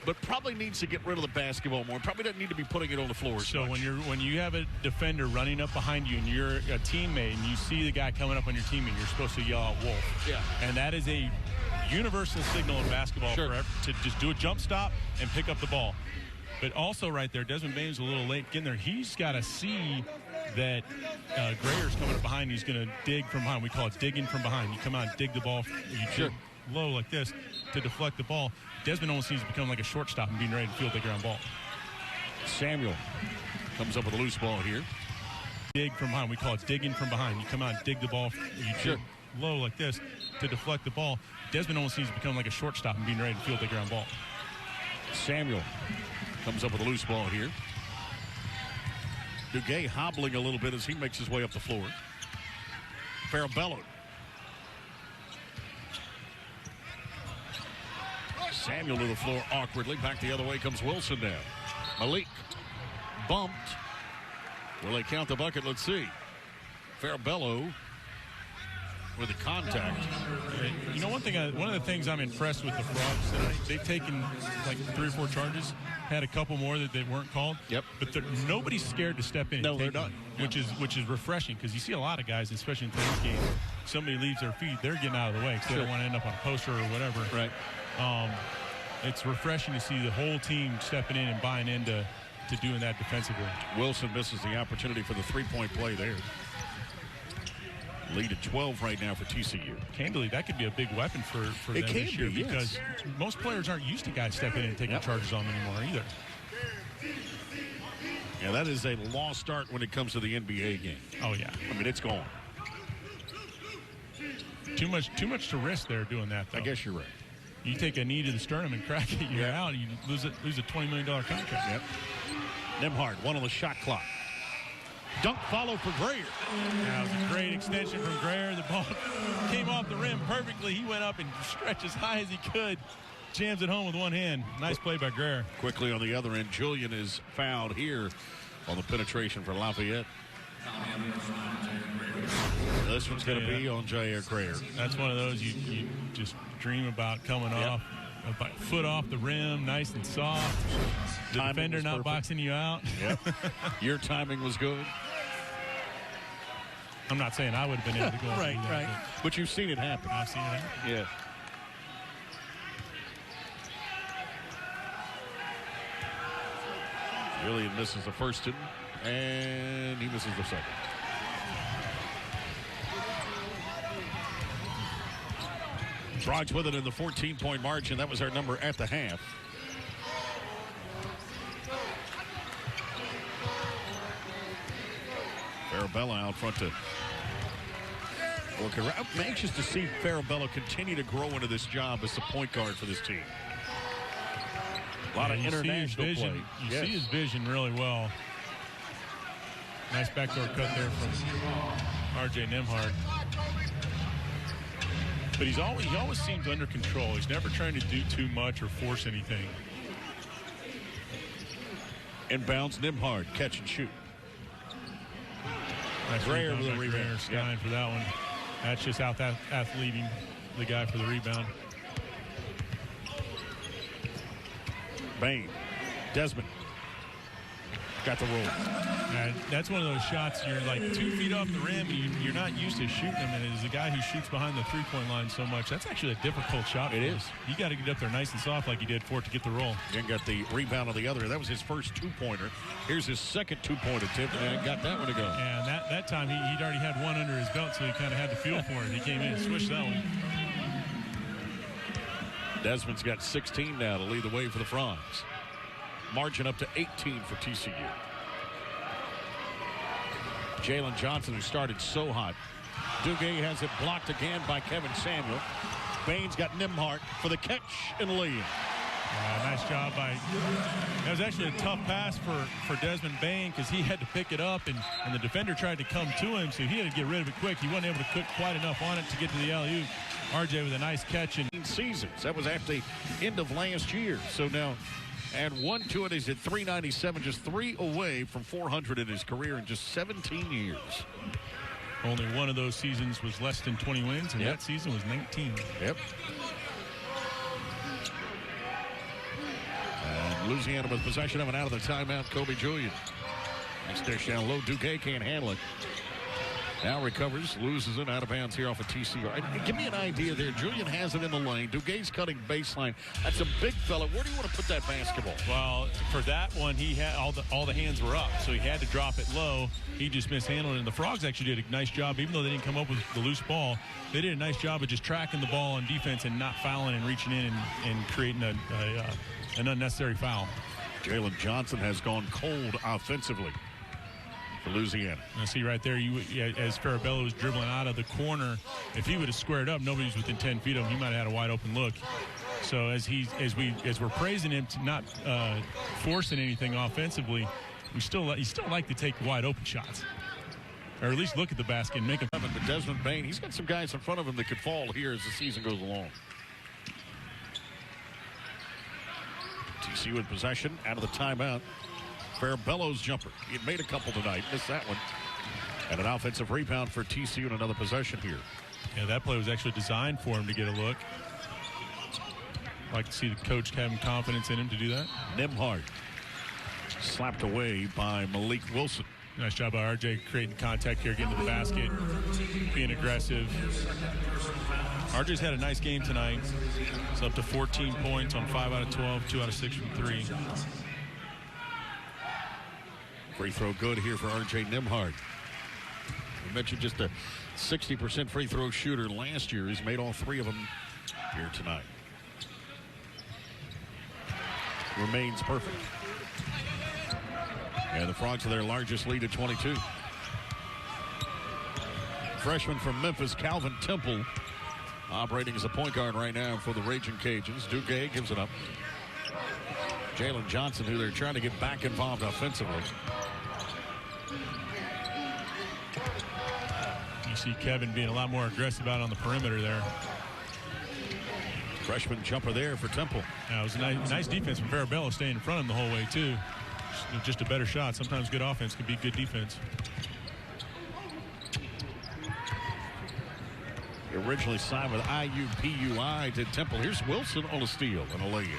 But probably needs to get rid of the basketball more. Probably doesn't need to be putting it on the floor. So when you have a defender running up behind you and you're a teammate and you see the guy coming up on your teammate, you're supposed to yell out Wolf. Yeah. And that is a universal signal in basketball to just do a jump stop and pick up the ball. But also right there, Desmond Bain's a little late getting there. He's got to see that Grayer's coming up behind. He's going to dig from behind. We call it digging from behind. You come out and dig the ball. You dig low like this to deflect the ball. Desmond almost needs to become like a shortstop and being ready to field the ground ball. Samuel comes up with a loose ball here. Dig from behind. We call it digging from behind. You come out and dig the ball. You dig low like this to deflect the ball. Desmond almost needs to become like a shortstop and being ready to field the ground ball. Samuel comes up with a loose ball here. Duguay hobbling a little bit as he makes his way up the floor. Farabella. Samuel to the floor awkwardly. Back the other way comes Wilson now. Malik bumped. Will they count the bucket? Let's see. Farabello with the contact. You know, one of the things I'm impressed with the Frogs tonight, they've taken like 3 or 4 charges, had a couple more that they weren't called. Yep. But nobody's scared to step in. No, they're not. Which is refreshing because you see a lot of guys, especially in today's game, somebody leaves their feet, they're getting out of the way because they don't want to end up on a poster or whatever. Right. It's refreshing to see the whole team stepping in and buying into doing that defensively. Wilson misses the opportunity for the three-point play there. Lead at 12 right now for TCU. Candidly, that could be a big weapon for them this year because most players aren't used to guys stepping in and taking charges on them anymore either. Yeah, that is a lost start when it comes to the NBA game. Oh, yeah. I mean, it's gone. Too much to risk there doing that, though. I guess you're right. You take a knee to the sternum and crack it, you're out. You lose a $20 million contract. Yep. Nimhard, one on the shot clock. Dunk follow for Grayer. That was a great extension from Grayer. The ball came off the rim perfectly. He went up and stretched as high as he could. Jams it home with one hand. Nice play by Grayer. Quickly on the other end, Julian is fouled here on the penetration for Lafayette. This one's going to be on Jair Grayer. That's one of those you just dream about coming off. A foot off the rim, nice and soft. The defender not boxing you out. Yep. Your timing was good. I'm not saying I would have been able to go. Right. But you've seen it happen. I've seen it happen. Yeah. Julian misses the first one, and he misses the second. Frogs with it in the 14-point margin. That was our number at the half. Farabella out front to work around. I'm anxious to see Farabella continue to grow into this job as the point guard for this team. A lot of international play. You see his vision really well. Nice backdoor cut there from R.J. Nimhard. But he always seems under control. He's never trying to do too much or force anything. Inbounds, Nimhard, catch and shoot. Nice Grayer with a rebound. Stein for that one. That's just athleting the guy for the rebound. Bain, Desmond. Got the roll. That's one of those shots you're like 2 feet off the rim and you're not used to shooting them. And as a guy who shoots behind the three-point line so much, that's actually a difficult shot. It is. You got to get up there nice and soft like he did for it to get the roll. And got the rebound on the other. That was his first two-pointer. Here's his second two-point attempt, and got that one to go. And that time he'd already had one under his belt, so he kind of had the feel for it. He came in and switched that one. Desmond's got 16 now to lead the way for the Frogs. Margin up to 18 for TCU. Jalen Johnson, who started so hot. Duguay has it blocked again by Kevin Samuel. Bain's got Nimhart for the catch and lead. Nice job by That was actually a tough pass for Desmond Bain because he had to pick it up, and the defender tried to come to him, so he had to get rid of it quick. He wasn't able to cook quite enough on it to get to the alley-oop. RJ with a nice catch. And seasons. That was at the end of last year. So now add 1 to it. He's at 397, just 3 away from 400 in his career in just 17 years. Only one of those seasons was less than 20 wins, and that season was 19. Yep. And Louisiana with possession of it out of the timeout. Kobe Julian. Nice dish down low. Duque can't handle it. Now recovers, loses it out of bounds here off of TCU. Give me an idea there. Julian has it in the lane. Duguay's cutting baseline. That's a big fella. Where do you want to put that basketball? Well, for that one, he had all the hands were up, so he had to drop it low. He just mishandled it. And the Frogs actually did a nice job, even though they didn't come up with the loose ball. They did a nice job of just tracking the ball on defense and not fouling and reaching in and creating an unnecessary foul. Jalen Johnson has gone cold offensively. Louisiana. I see right there, as Farabello was dribbling out of the corner, if he would have squared up, nobody's within 10 feet of him. He might have had a wide open look. So as we're praising him to not forcing anything offensively, he still like to take wide open shots, or at least look at the basket and make him. But Desmond Bain, he's got some guys in front of him that could fall here as the season goes along. TCU with possession out of the timeout. Farabello's jumper. He had made a couple tonight. Missed that one. And an offensive rebound for TCU and another possession here. Yeah, that play was actually designed for him to get a look. Like to see the coach having confidence in him to do that. Nembhard slapped away by Malik Wilson. Nice job by RJ creating contact here, getting to the basket, being aggressive. RJ's had a nice game tonight. It's up to 14 points on 5 out of 12, 2 out of 6 from 3. Free throw good here for RJ Nembhard. We mentioned just a 60% free throw shooter last year. He's made all 3 of them here tonight. Remains perfect. And the Frogs are their largest lead at 22. Freshman from Memphis, Calvin Temple, operating as a point guard right now for the Raging Cajuns. Duque gives it up. Jalen Johnson, who they're trying to get back involved offensively. You see Kevin being a lot more aggressive out on the perimeter there. Freshman jumper there for Temple. Yeah, it was a nice defense from Farabello, staying in front of him the whole way, too. Just a better shot. Sometimes good offense can be good defense. He originally signed with IUPUI to Temple. Here's Wilson on a steal and a lay-in.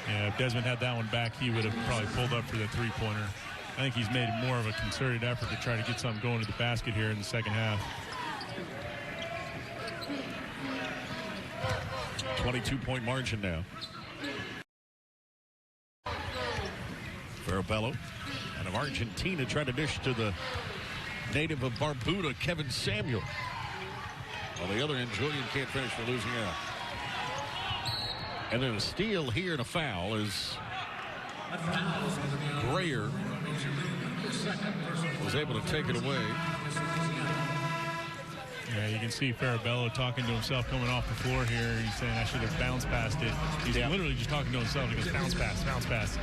Yeah, if Desmond had that one back, he would have probably pulled up for the three-pointer. I think he's made more of a concerted effort to try to get something going to the basket here in the second half. 22-point margin now. Farabello out of Argentina trying to dish to the native of Barbuda, Kevin Samuel. On the other end, Julian can't finish for Louisiana. And then a steal here and a foul as Grayer was able to take it away. Yeah, you can see Farabello talking to himself coming off the floor here. He's saying, I should have bounced past it. He's literally just talking to himself. He goes, bounce pass.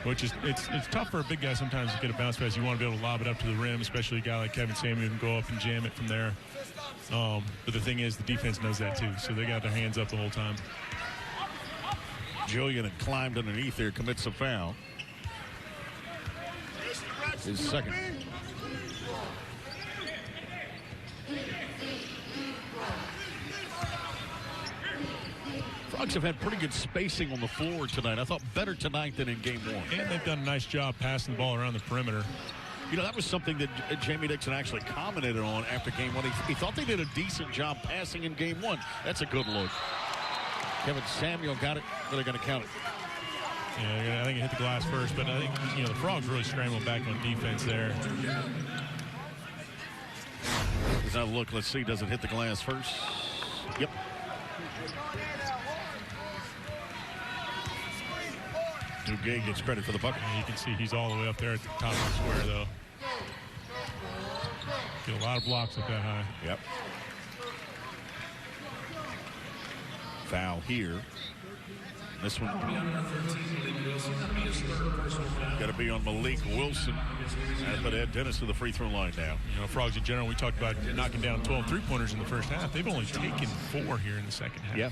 Which is, it's tough for a big guy sometimes to get a bounce pass. You want to be able to lob it up to the rim, especially a guy like Kevin Samuel who can go up and jam it from there. But the thing is, the defense knows that too, so they got their hands up the whole time. Julian had climbed underneath there, commits a foul. His second. Frogs have had pretty good spacing on the floor tonight. I thought better tonight than in game one. And they've done a nice job passing the ball around the perimeter. You know, that was something that Jamie Dixon actually commented on after game one. He thought they did a decent job passing in game one. That's a good look. Kevin Samuel got it, but they're going to count it. Yeah, I think it hit the glass first, but I think, the Frogs really scrambled back on defense there. Let's have a look. Let's see. Does it hit the glass first? Yep. Duque gets credit for the bucket. Yeah, you can see he's all the way up there at the top of the square, though. Get a lot of blocks up that high. Yep. Foul here. This one got to be on Malik Wilson. And put Ed Dennis to the free throw line now. You know, Frogs in general, we talked about knocking down 12 three-pointers in the first half. They've only taken 4 here in the second half. Yeah.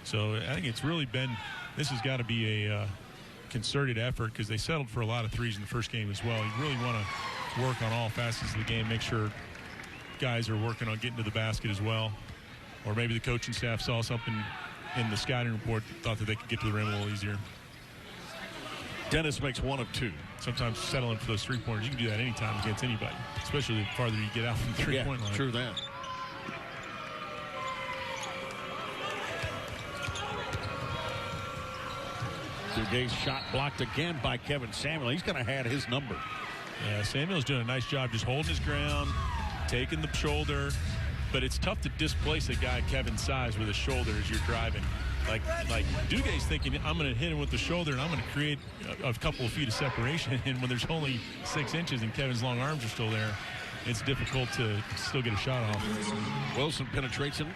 So I think it's really been, this has got to be a concerted effort because they settled for a lot of threes in the first game as well. You really want to work on all facets of the game, make sure guys are working on getting to the basket as well. Or maybe the coaching staff saw something in the scouting report that thought that they could get to the rim a little easier. Dennis makes 1 of 2. Sometimes settling for those three-pointers, you can do that anytime against anybody, especially the farther you get out from the three-point line. True that. Duguay's shot blocked again by Kevin Samuel. He's going to have his number. Yeah, Samuel's doing a nice job just holding his ground, taking the shoulder, but it's tough to displace a guy Kevin's size with a shoulder as you're driving. Like Duguay's thinking, I'm going to hit him with the shoulder and I'm going to create a couple of feet of separation. And when there's only 6 inches and Kevin's long arms are still there, it's difficult to still get a shot off. Wilson penetrates, and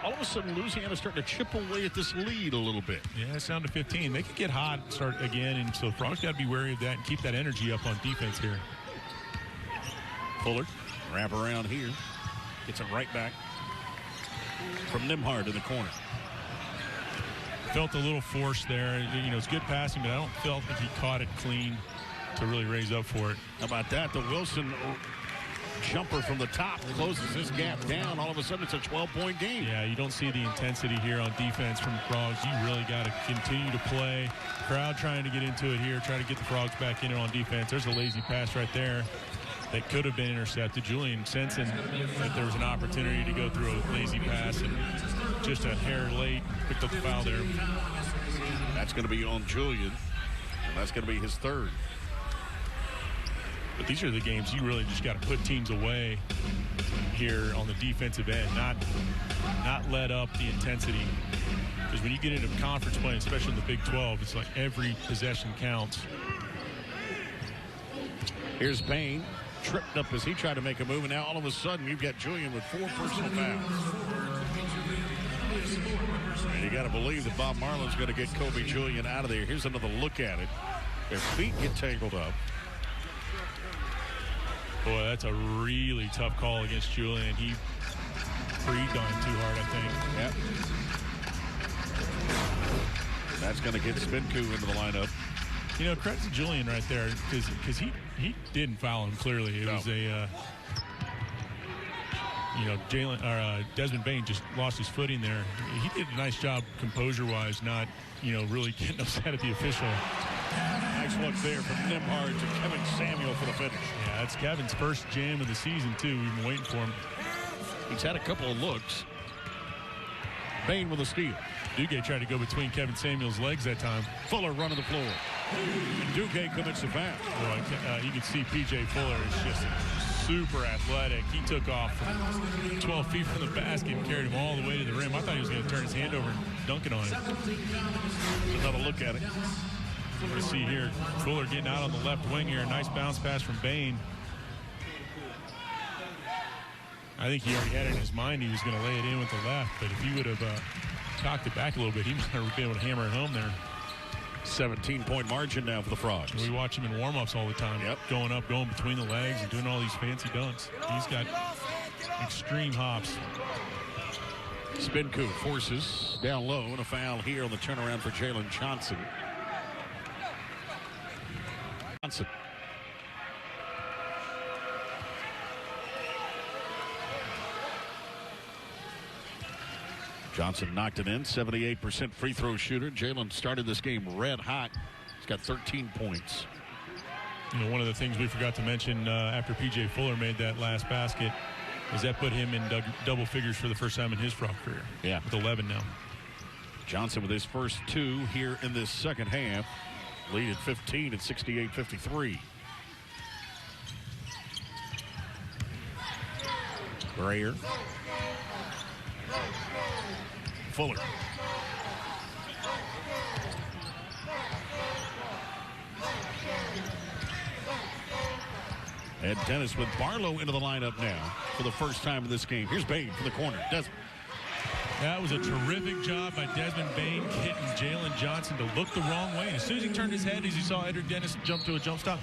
all of a sudden Louisiana's starting to chip away at this lead a little bit. Yeah, it's down to 15. They could get hot, start again, and so Frogs got to be wary of that and keep that energy up on defense here. Fuller, wrap around here. Gets it right back from Nimhard in the corner. Felt a little force there. You know, it's good passing, but I don't feel like he caught it clean to really raise up for it. How about that? The Wilson jumper from the top closes this gap down. All of a sudden, it's a 12-point game. Yeah, you don't see the intensity here on defense from the Frogs. You really got to continue to play. Crowd trying to get into it here, try to get the Frogs back in it on defense. There's a lazy pass right there that could have been intercepted. Julian sensing that there was an opportunity to go through a lazy pass and just a hair late, picked up the foul there. That's going to be on Julian, and that's going to be his 3rd. But these are the games you really just got to put teams away here on the defensive end, not let up the intensity. Because when you get into conference play, especially in the Big 12, it's like every possession counts. Here's Payne, tripped up as he tried to make a move, and now all of a sudden you've got Julian with 4 personal fouls. And you got to believe that Bob Marlin's going to get Kobe Julian out of there. Here's another look at it. Their feet get tangled up. Boy, that's a really tough call against Julian. He breathed on him too hard, I think. Yep. That's going to get Spinku into the lineup. You know, credit to Julian right there because he didn't foul him clearly. It was a you know, Desmond Bain just lost his footing there. He did a nice job composure-wise, not, you know, really getting upset at the official. Nice look there from Nimhard to Kevin Samuel for the finish. Yeah, that's Kevin's first jam of the season, too. We've been waiting for him. He's had a couple of looks. Bain with a steal. Duguay tried to go between Kevin Samuel's legs that time. Fuller running the floor. Duguay commits the foul. Boy, you can see P.J. Fuller is just super athletic. He took off from 12 feet from the basket and carried him all the way to the rim. I thought he was going to turn his hand over and dunk it on him. Another look at it. You see here, Fuller getting out on the left wing here. Nice bounce pass from Bain. I think he already had it in his mind he was going to lay it in with the left, but if he would have cocked it back a little bit, he might have been able to hammer it home there. 17-point margin now for the Frogs. We watch him in warm-ups all the time. Yep. Going up, going between the legs, and doing all these fancy dunks. He's got extreme hops. Spinku forces down low, and a foul here on the turnaround for Jalen Johnson. Johnson knocked it in, 78% free throw shooter. Jalen started this game red hot. He's got 13 points. You know, one of the things we forgot to mention after P.J. Fuller made that last basket is that put him in double figures for the first time in his Frog career. Yeah. With 11 now. Johnson with his first 2 here in this second half. Lead at 15 at 68-53. Grayer. Fuller. And Dennis with Barlow into the lineup now for the first time in this game. Here's Bain from the corner. That was a terrific job by Desmond Bain hitting Jalen Johnson to look the wrong way. And as soon as he turned his head, as he saw Edric Dennis jump to a jump stop,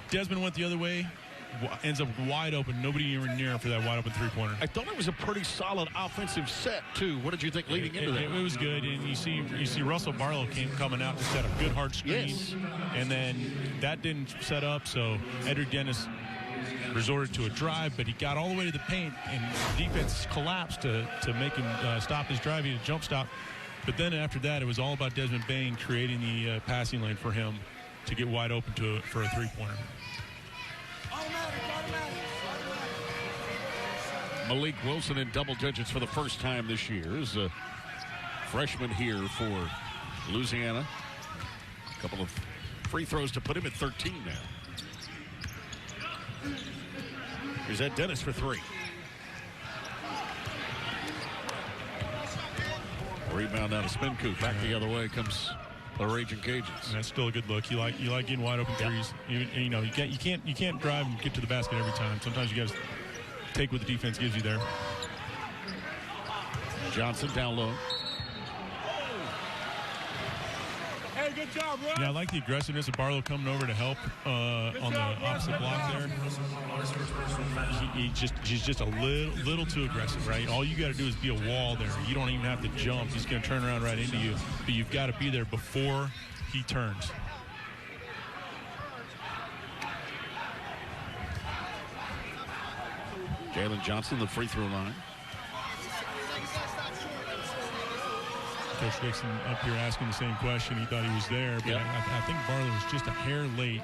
Desmond went the other way, ends up wide open. Nobody even near him for that wide open three-pointer. I thought it was a pretty solid offensive set, too. What did you think leading into that? It was good, and you see Russell Barlow coming out to set a good hard screen. Yes. And then that didn't set up, so Edric Dennis resorted to a drive, but he got all the way to the paint, and the defense collapsed to make him stop his drive. He had a jump stop. But then after that, it was all about Desmond Bain creating the passing lane for him to get wide open for a three-pointer. Malik Wilson in double digits for the first time this year. Is a freshman here for Louisiana. A couple of free throws to put him at 13 now. Here's Ed Dennis for three. Rebound out of spin coupe. Back the other way comes the Raging Cajuns. And that's still a good look. You like getting wide open threes. You know, you can't drive and get to the basket every time. Sometimes you got to take what the defense gives you there. Johnson down low. Hey, good job, bro. Yeah, I like the aggressiveness of Barlow coming over to help on the opposite block there. He's just a little too aggressive, right? All you got to do is be a wall there. You don't even have to jump. He's going to turn around right into you. But you've got to be there before he turns. Jalen Johnson, the free throw line. Coach Dixon up here asking the same question. He thought he was there, but I think Barlow was just a hair late.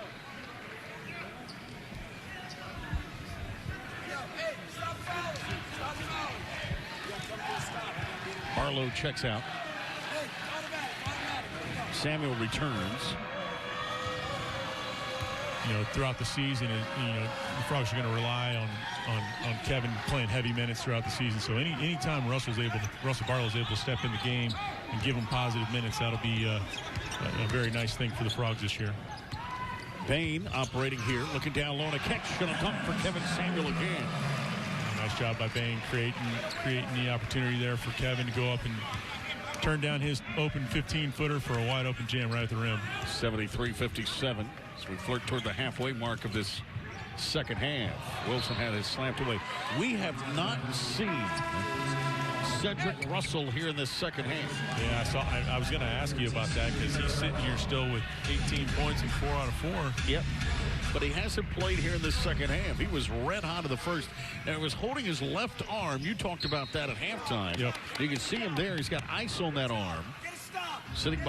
Barlow checks out. Samuel returns. You know, throughout the season, you know, the Frogs are going to rely on Kevin playing heavy minutes throughout the season. So anytime Russell Barlow is able to step in the game and give him positive minutes, that'll be a very nice thing for the Frogs this year. Bain operating here, looking down low, and a catch going to come for Kevin Samuel again. Nice job by Bain creating the opportunity there for Kevin to go up and turn down his open 15-footer for a wide open jam right at the rim. 73-57 as we flirt toward the halfway mark of this second half. Wilson had his slammed away. We have not seen Cedric Russell here in this second half. Yeah, I was going to ask you about that because he's sitting here still with 18 points and 4 out of 4. Yep. But he hasn't played here in this second half. He was red hot in the first, and it was holding his left arm. You talked about that at halftime. Yep. You can see him there. He's got ice on that arm, sitting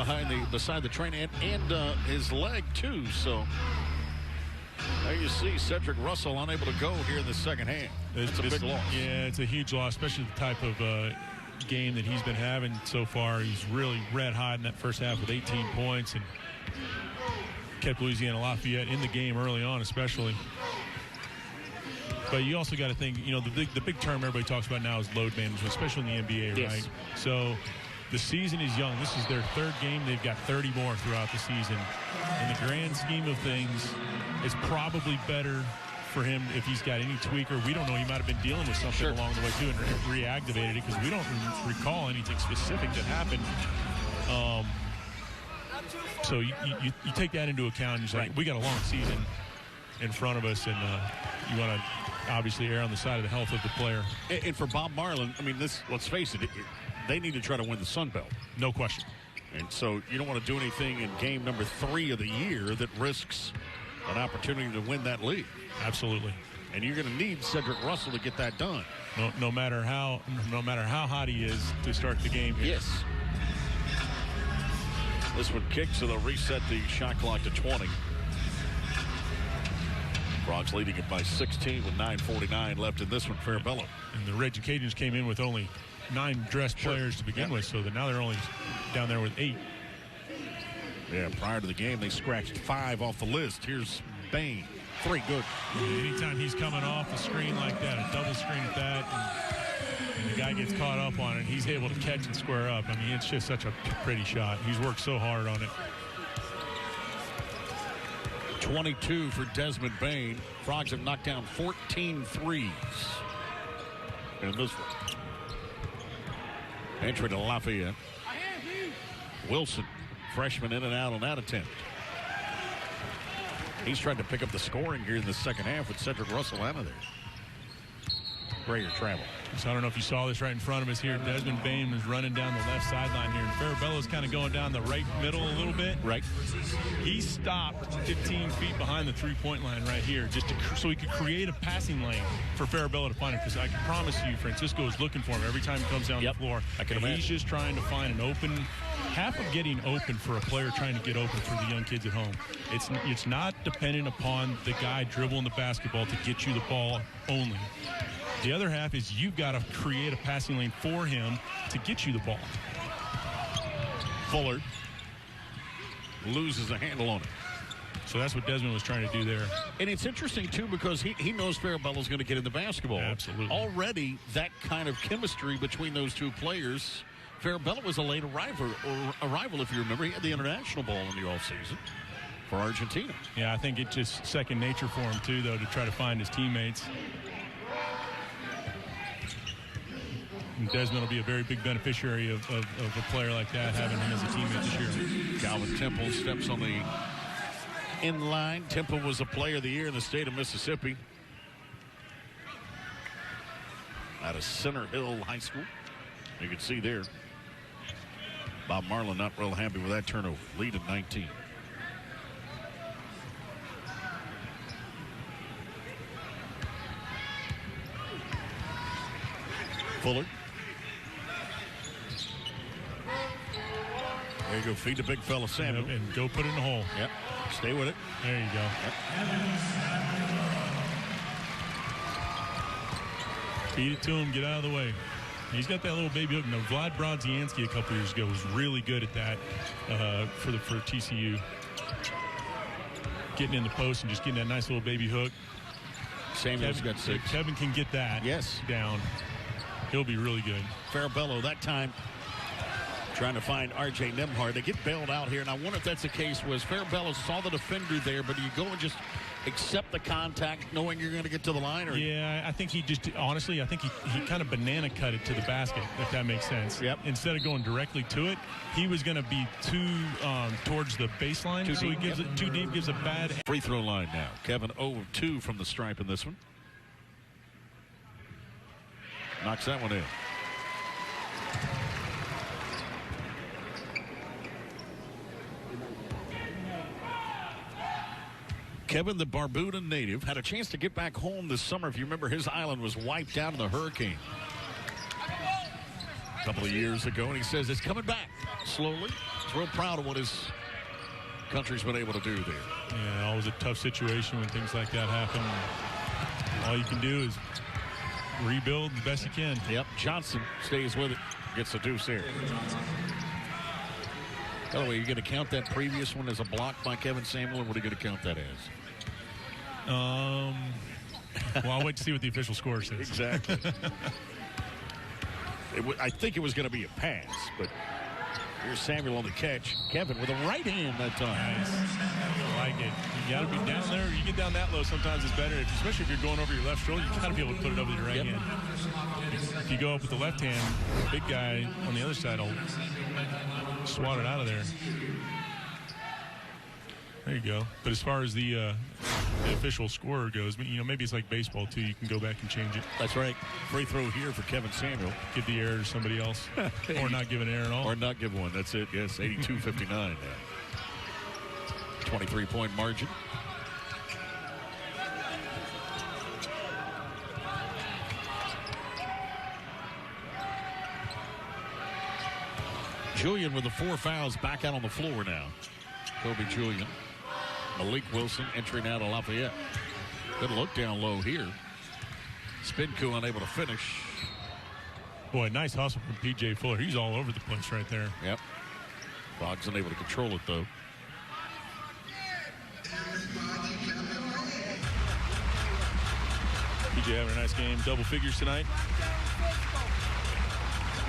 beside the train, and his leg too. So there you see Cedric Russell unable to go here in the second half. It's a big loss. Yeah, it's a huge loss, especially the type of game that he's been having so far. He's really red hot in that first half with 18 points and kept Louisiana Lafayette in the game early on, especially. But you also got to think, you know, the big term everybody talks about now is load management, especially in the NBA, yes. right? So the season is young. This is their third game. They've got 30 more throughout the season. In the grand scheme of things, it's probably better for him if he's got any tweak, or we don't know, he might have been dealing with something along the way too and reactivated it, because we don't recall anything specific that happened. So you take that into account, and you're like, we got a long season in front of us, and you want to obviously err on the side of the health of the player. And for Bob Marlin, I mean, let's face it, they need to try to win the Sun Belt. No question. And so you don't want to do anything in game number 3 of the year that risks an opportunity to win that league. Absolutely. And you're going to need Cedric Russell to get that done. No matter how hot he is to start the game here. Yes. This one kicked, so they'll reset the shot clock to 20. Frogs leading it by 16 with 9:49 left in this one. Farabello. And the Raging Cajuns came in with only 9 dressed players to begin with, so now they're only down there with 8. Yeah, prior to the game, they scratched 5 off the list. Here's Bain. 3 good. Anytime he's coming off the screen like that, a double screen at that, and the guy gets caught up on it, he's able to catch and square up. I mean, it's just such a pretty shot. He's worked so hard on it. 22 for Desmond Bain. Frogs have knocked down 14 threes in this one. Entry to Lafayette. Wilson, freshman, in and out on that attempt. He's trying to pick up the scoring here in the second half with Cedric Russell out of there. Greater travel. So I don't know if you saw this right in front of us here. Desmond Bain was running down the left sideline here, and Farabello's kind of going down the right middle a little bit. Right. He stopped 15 feet behind the three-point line right here just so he could create a passing lane for Farabello to find him, because I can promise you Francisco is looking for him every time he comes down the floor. I can and imagine. He's just trying to find an open, half of getting open for a player trying to get open for the young kids at home. It's not dependent upon the guy dribbling the basketball to get you the ball only. The other half is you've got to create a passing lane for him to get you the ball. Fuller loses a handle on it. So that's what Desmond was trying to do there. And it's interesting, too, because he knows Farabello's going to get in the basketball. Absolutely. Already, that kind of chemistry between those two players. Farabello was a late arrival, if you remember. He had the international ball in the offseason for Argentina. Yeah, I think it's just second nature for him, too, though, to try to find his teammates. And Desmond will be a very big beneficiary of a player like that, having him as a teammate this year. Calvin Temple steps on the in line. Temple was a player of the year in the state of Mississippi out of Center Hill High School. You can see there Bob Marlin not real happy with that turnover. Lead at 19. Fuller. There you go. Feed the big fella, Samuel. And go put it in the hole. Yep. Stay with it. There you go. Yep. Feed it to him. Get out of the way. He's got that little baby hook. Now, Vlad Brodzianski a couple years ago was really good at that for TCU. Getting in the post and just getting that nice little baby hook. Samuel's got 6. Kevin can get that down. He'll be really good. Farabello that time trying to find R.J. Nembhard. They get bailed out here, and I wonder if that's the case. Was Farabello saw the defender there, but do you go and just accept the contact knowing you're going to get to the line? Or? Yeah, I think he just, honestly, I think he kind of banana cut it to the basket, if that makes sense. Yep. Instead of going directly to it, he was going to be too towards the baseline. Too so deep. He gives it too deep, gives a bad. Free throw line now. Kevin 0 of 2 from the stripe in this one. Knocks that one in. Kevin, the Barbuda native, had a chance to get back home this summer. If you remember, his island was wiped out in the hurricane a couple of years ago, and he says it's coming back slowly. He's real proud of what his country's been able to do there. Yeah, always a tough situation when things like that happen. All you can do is rebuild the best you can. Yep, Johnson stays with it, gets the deuce here. By the way, you're going to count that previous one as a block by Kevin Samuel, or what are you going to count that as? Well, I'll wait to see what the official score says. Exactly. I think it was going to be a pass, but here's Samuel on the catch. Kevin with a right hand that time. Nice. I like it. You got to be down there. You get down that low, sometimes it's better. Especially if you're going over your left shoulder, you got to be able to put it over your right hand. If you go up with the left hand, the big guy on the other side will swat it out of there. There you go. But as far as the official scorer goes, you know, maybe it's like baseball too. You can go back and change it. That's right. Free throw here for Kevin Samuel. Give the error to somebody else, or not give an error at all, or not give one. That's it. Yes, 82-59 now. 23-point margin. Julian with the 4 fouls back out on the floor now. Kobe Julian. Malik Wilson entering out of Lafayette. Good look down low here. Spinku unable to finish. Boy, nice hustle from P.J. Fuller. He's all over the place right there. Yep. Boggs unable to control it, though. P.J. having a nice game. Double figures tonight.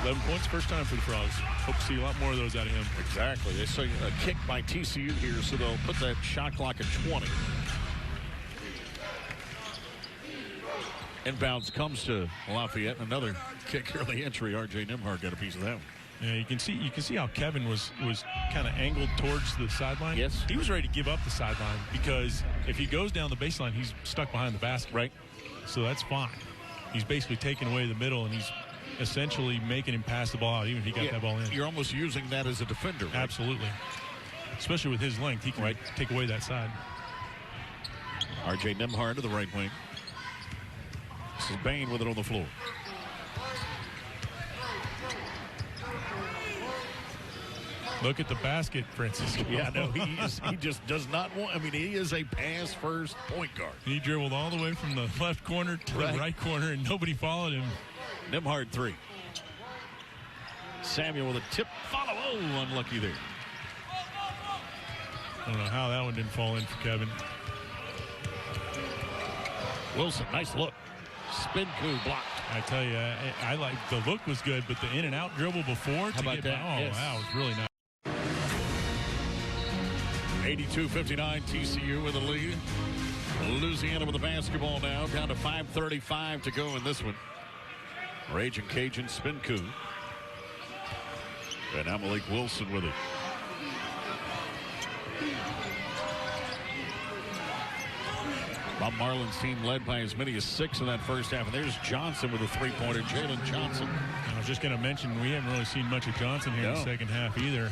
11 points, first time for the Frogs. Hope to see a lot more of those out of him. Exactly. They saw a kick by TCU here, so they'll put that shot clock at 20. Inbounds comes to Lafayette. Another kick early entry. R.J. Nembhard got a piece of that one. Yeah, you can see how Kevin was kind of angled towards the sideline. Yes. He was ready to give up the sideline because if he goes down the baseline, he's stuck behind the basket. Right. So that's fine. He's basically taking away the middle, and he's essentially making him pass the ball out, even if he got that ball in. You're almost using that as a defender. Right? Absolutely. Especially with his length, he can take away that side. R.J. Nembhard to the right wing. This is Bain with it on the floor. Look at the basket, Francisco. Yeah, no, he just does not want. I mean, he is a pass-first point guard. He dribbled all the way from the left corner to the right corner, and nobody followed him. Nembhard 3. Samuel with a tip follow. Oh, unlucky there. I don't know how that one didn't fall in for Kevin. Wilson, nice look. Spin coup blocked. I tell you, I like the look was good, but the in and out dribble before to get that? Oh, Yes. wow, it was really nice. 82-59 TCU with the lead. Louisiana with the basketball now, down to 5:35 to go in this one. Raging Cajun spin coup. And now Malik Wilson with it. Bob Marlin's team led by as many as 6 in that first half. And there's Johnson with a three-pointer. Jalen Johnson. I was just going to mention we haven't really seen much of Johnson here in the second half either.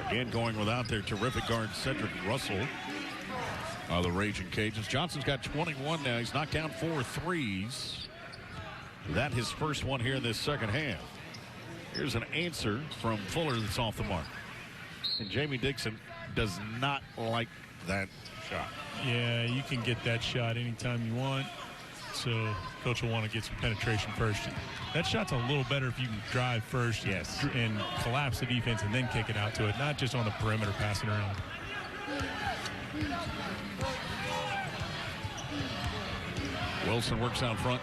Again, going without their terrific guard, Cedric Russell. The Raging Cajuns. Johnson's got 21 now. He's knocked down 4 threes. That his first one here in this second half. Here's an answer from Fuller that's off the mark. And Jamie Dixon does not like that shot. Yeah, you can get that shot anytime you want. So coach will want to get some penetration first. That shot's a little better if you can drive first and collapse the defense and then kick it out to it, not just on the perimeter passing around. Wilson works out front.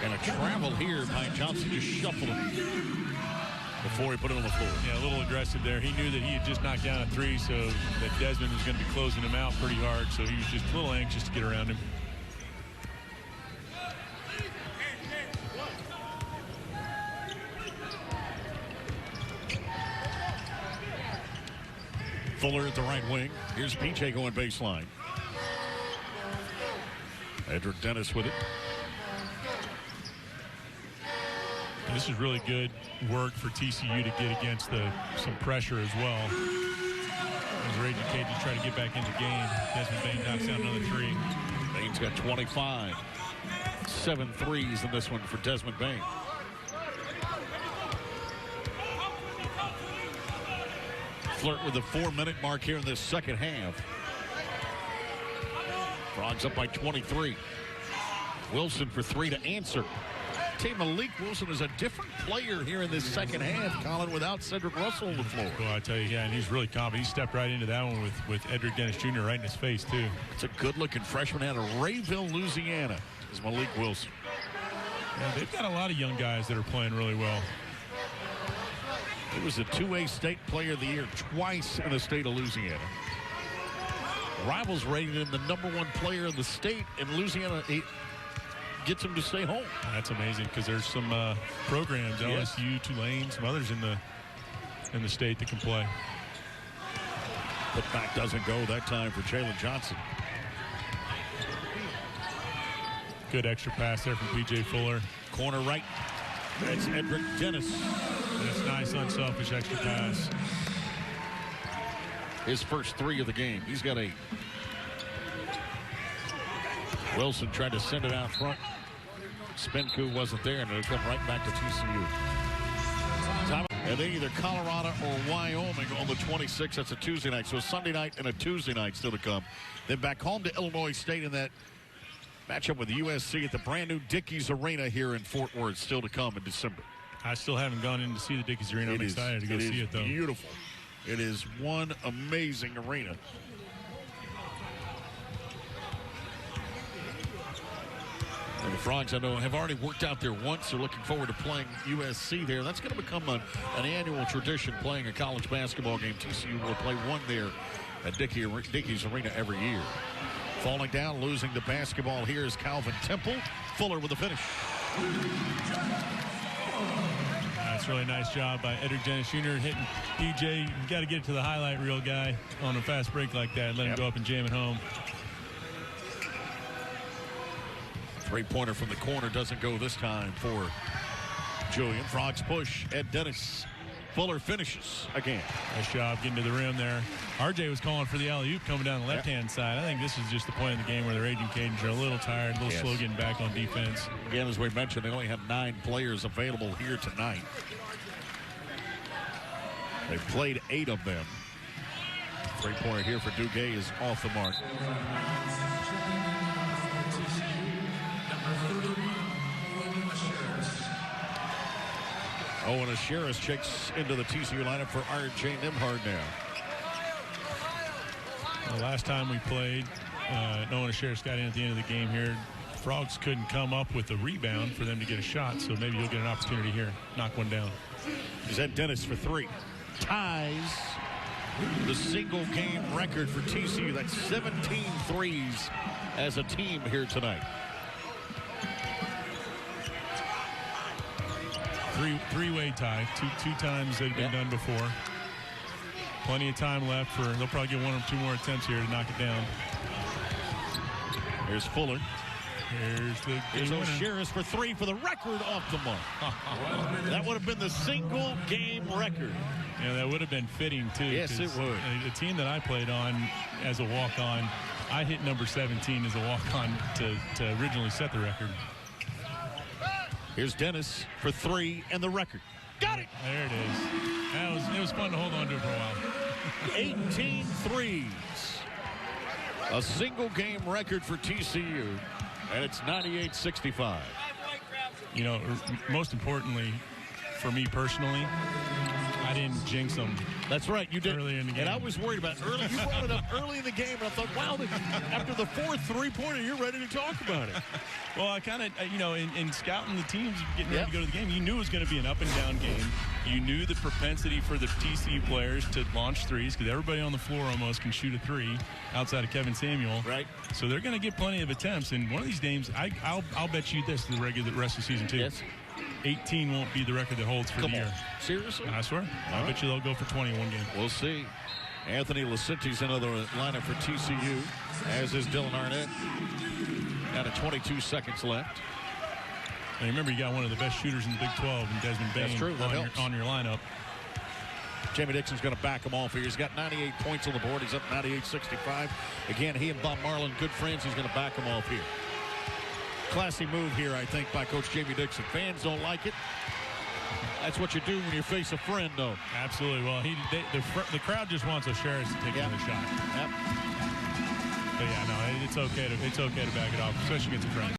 And a travel here by Johnson, just shuffled him before he put it on the floor. Yeah, a little aggressive there. He knew that he had just knocked down a 3, so that Desmond was going to be closing him out pretty hard, so he was just a little anxious to get around him. Fuller at the right wing. Here's PJ going baseline. Edric Dennis with it. This is really good work for TCU to get against some pressure as well. As Raging Cajuns try to get back into the game, Desmond Bain knocks down another 3. Bain's got 25. 7 threes in this one for Desmond Bain. Flirt with the 4-minute mark here in this second half. Frogs up by 23. Wilson for 3 to answer. Malik Wilson is a different player here in this second half, Colin, without Cedric Russell on the floor. Well, I tell you, yeah, and he's really confident. He stepped right into that one with Edric Dennis Jr. right in his face, too. It's a good-looking freshman out of Rayville, Louisiana, is Malik Wilson. Yeah, they've got a lot of young guys that are playing really well. He was a 2A state player of the year twice in the state of Louisiana. Rivals rated him the #1 player in the state, and Louisiana gets him to stay home. That's amazing because there's some programs, LSU, Tulane, some others in the state that can play. But back doesn't go that time for Jalen Johnson. Good extra pass there from P.J. Fuller. Corner right. That's Edric Dennis. That's nice, unselfish extra pass. His first 3 of the game. He's got 8. Wilson tried to send it out front. Spin coup wasn't there, and it'll come right back to TCU. And then either Colorado or Wyoming on the 26th. That's a Tuesday night. So a Sunday night and a Tuesday night still to come. Then back home to Illinois State in that matchup with USC at the brand new Dickies Arena here in Fort Worth, still to come in December. I still haven't gone in to see the Dickies Arena. I'm excited to go see it, though. It is beautiful. It is one amazing arena. And the Frogs, I know, have already worked out there once. They're looking forward to playing USC there. That's going to become an annual tradition, playing a college basketball game. TCU will play one there at Dickies Arena every year. Falling down, losing the basketball here is Calvin Temple. Fuller with the finish. That's a really nice job by Edric Dennis Jr. hitting PJ. You got to get it to the highlight reel guy on a fast break like that. Let him go up and jam it home. Three-pointer from the corner doesn't go this time for Julian. Frogs push. Ed Dennis. Fuller finishes again. Nice job getting to the rim there. RJ was calling for the alley-oop coming down the left-hand side. I think this is just the point in the game where the Raging Cajuns are a little tired, a little slow getting back on defense. Again, as we mentioned, they only have 9 players available here tonight. They've played 8 of them. Three-pointer here for Duguay is off the mark. Owen Asheris checks into the TCU lineup for R.J. Nimhard now. The last time we played, Owen Asheris got in at the end of the game here. Frogs couldn't come up with a rebound for them to get a shot, so maybe you'll get an opportunity here. Knock one down. Is that Dennis for 3? Ties the single game record for TCU. That's 17 threes as a team here tonight. Three-way tie. Two times they've been done before. Plenty of time left for. They'll probably get 1 or 2 more attempts here to knock it down. Here's Fuller. Here's O'Shearis for 3 for the record off the mark. That would have been the single game record. Yeah, that would have been fitting too. Yes, it would. The team that I played on as a walk-on, I hit number 17 as a walk-on to originally set the record. Here's Dennis for 3 and the record. Got it! There it is. It was fun to hold on to for a while. 18 threes. A single game record for TCU, and it's 98-65. You know, most importantly, for me personally, I didn't jinx them. That's right, you did. Earlier in the game. And I was worried about early. You brought it up early in the game, and I thought, wow, after the 4th three-pointer, you're ready to talk about it. Well, I kind of, in scouting the teams, getting ready to go to the game, you knew it was going to be an up-and-down game. You knew the propensity for the TCU players to launch threes because everybody on the floor almost can shoot a 3 outside of Kevin Samuel. Right. So they're going to get plenty of attempts. And one of these games, I'll bet you this the rest of the season, too. Yes. 18 won't be the record that holds for the year. Seriously? I swear. I bet you they'll go for 21 game. We'll see. Anthony Lacinti's another lineup for TCU, as is Dylan Arnett. Down to 22 seconds left. And remember, you got one of the best shooters in the Big 12 in Desmond Bain. That's true. That on your lineup. Jamie Dixon's going to back him off here. He's got 98 points on the board. He's up 98-65. Again, he and Bob Marlin, good friends. He's going to back him off here. Classy move here, I think, by Coach Jamie Dixon. Fans don't like it. That's what you do when you face a friend, though. Absolutely. Well, the crowd just wants O'Shearis to take another shot. Yep. But yeah, no, it's okay to back it off, especially against a friend.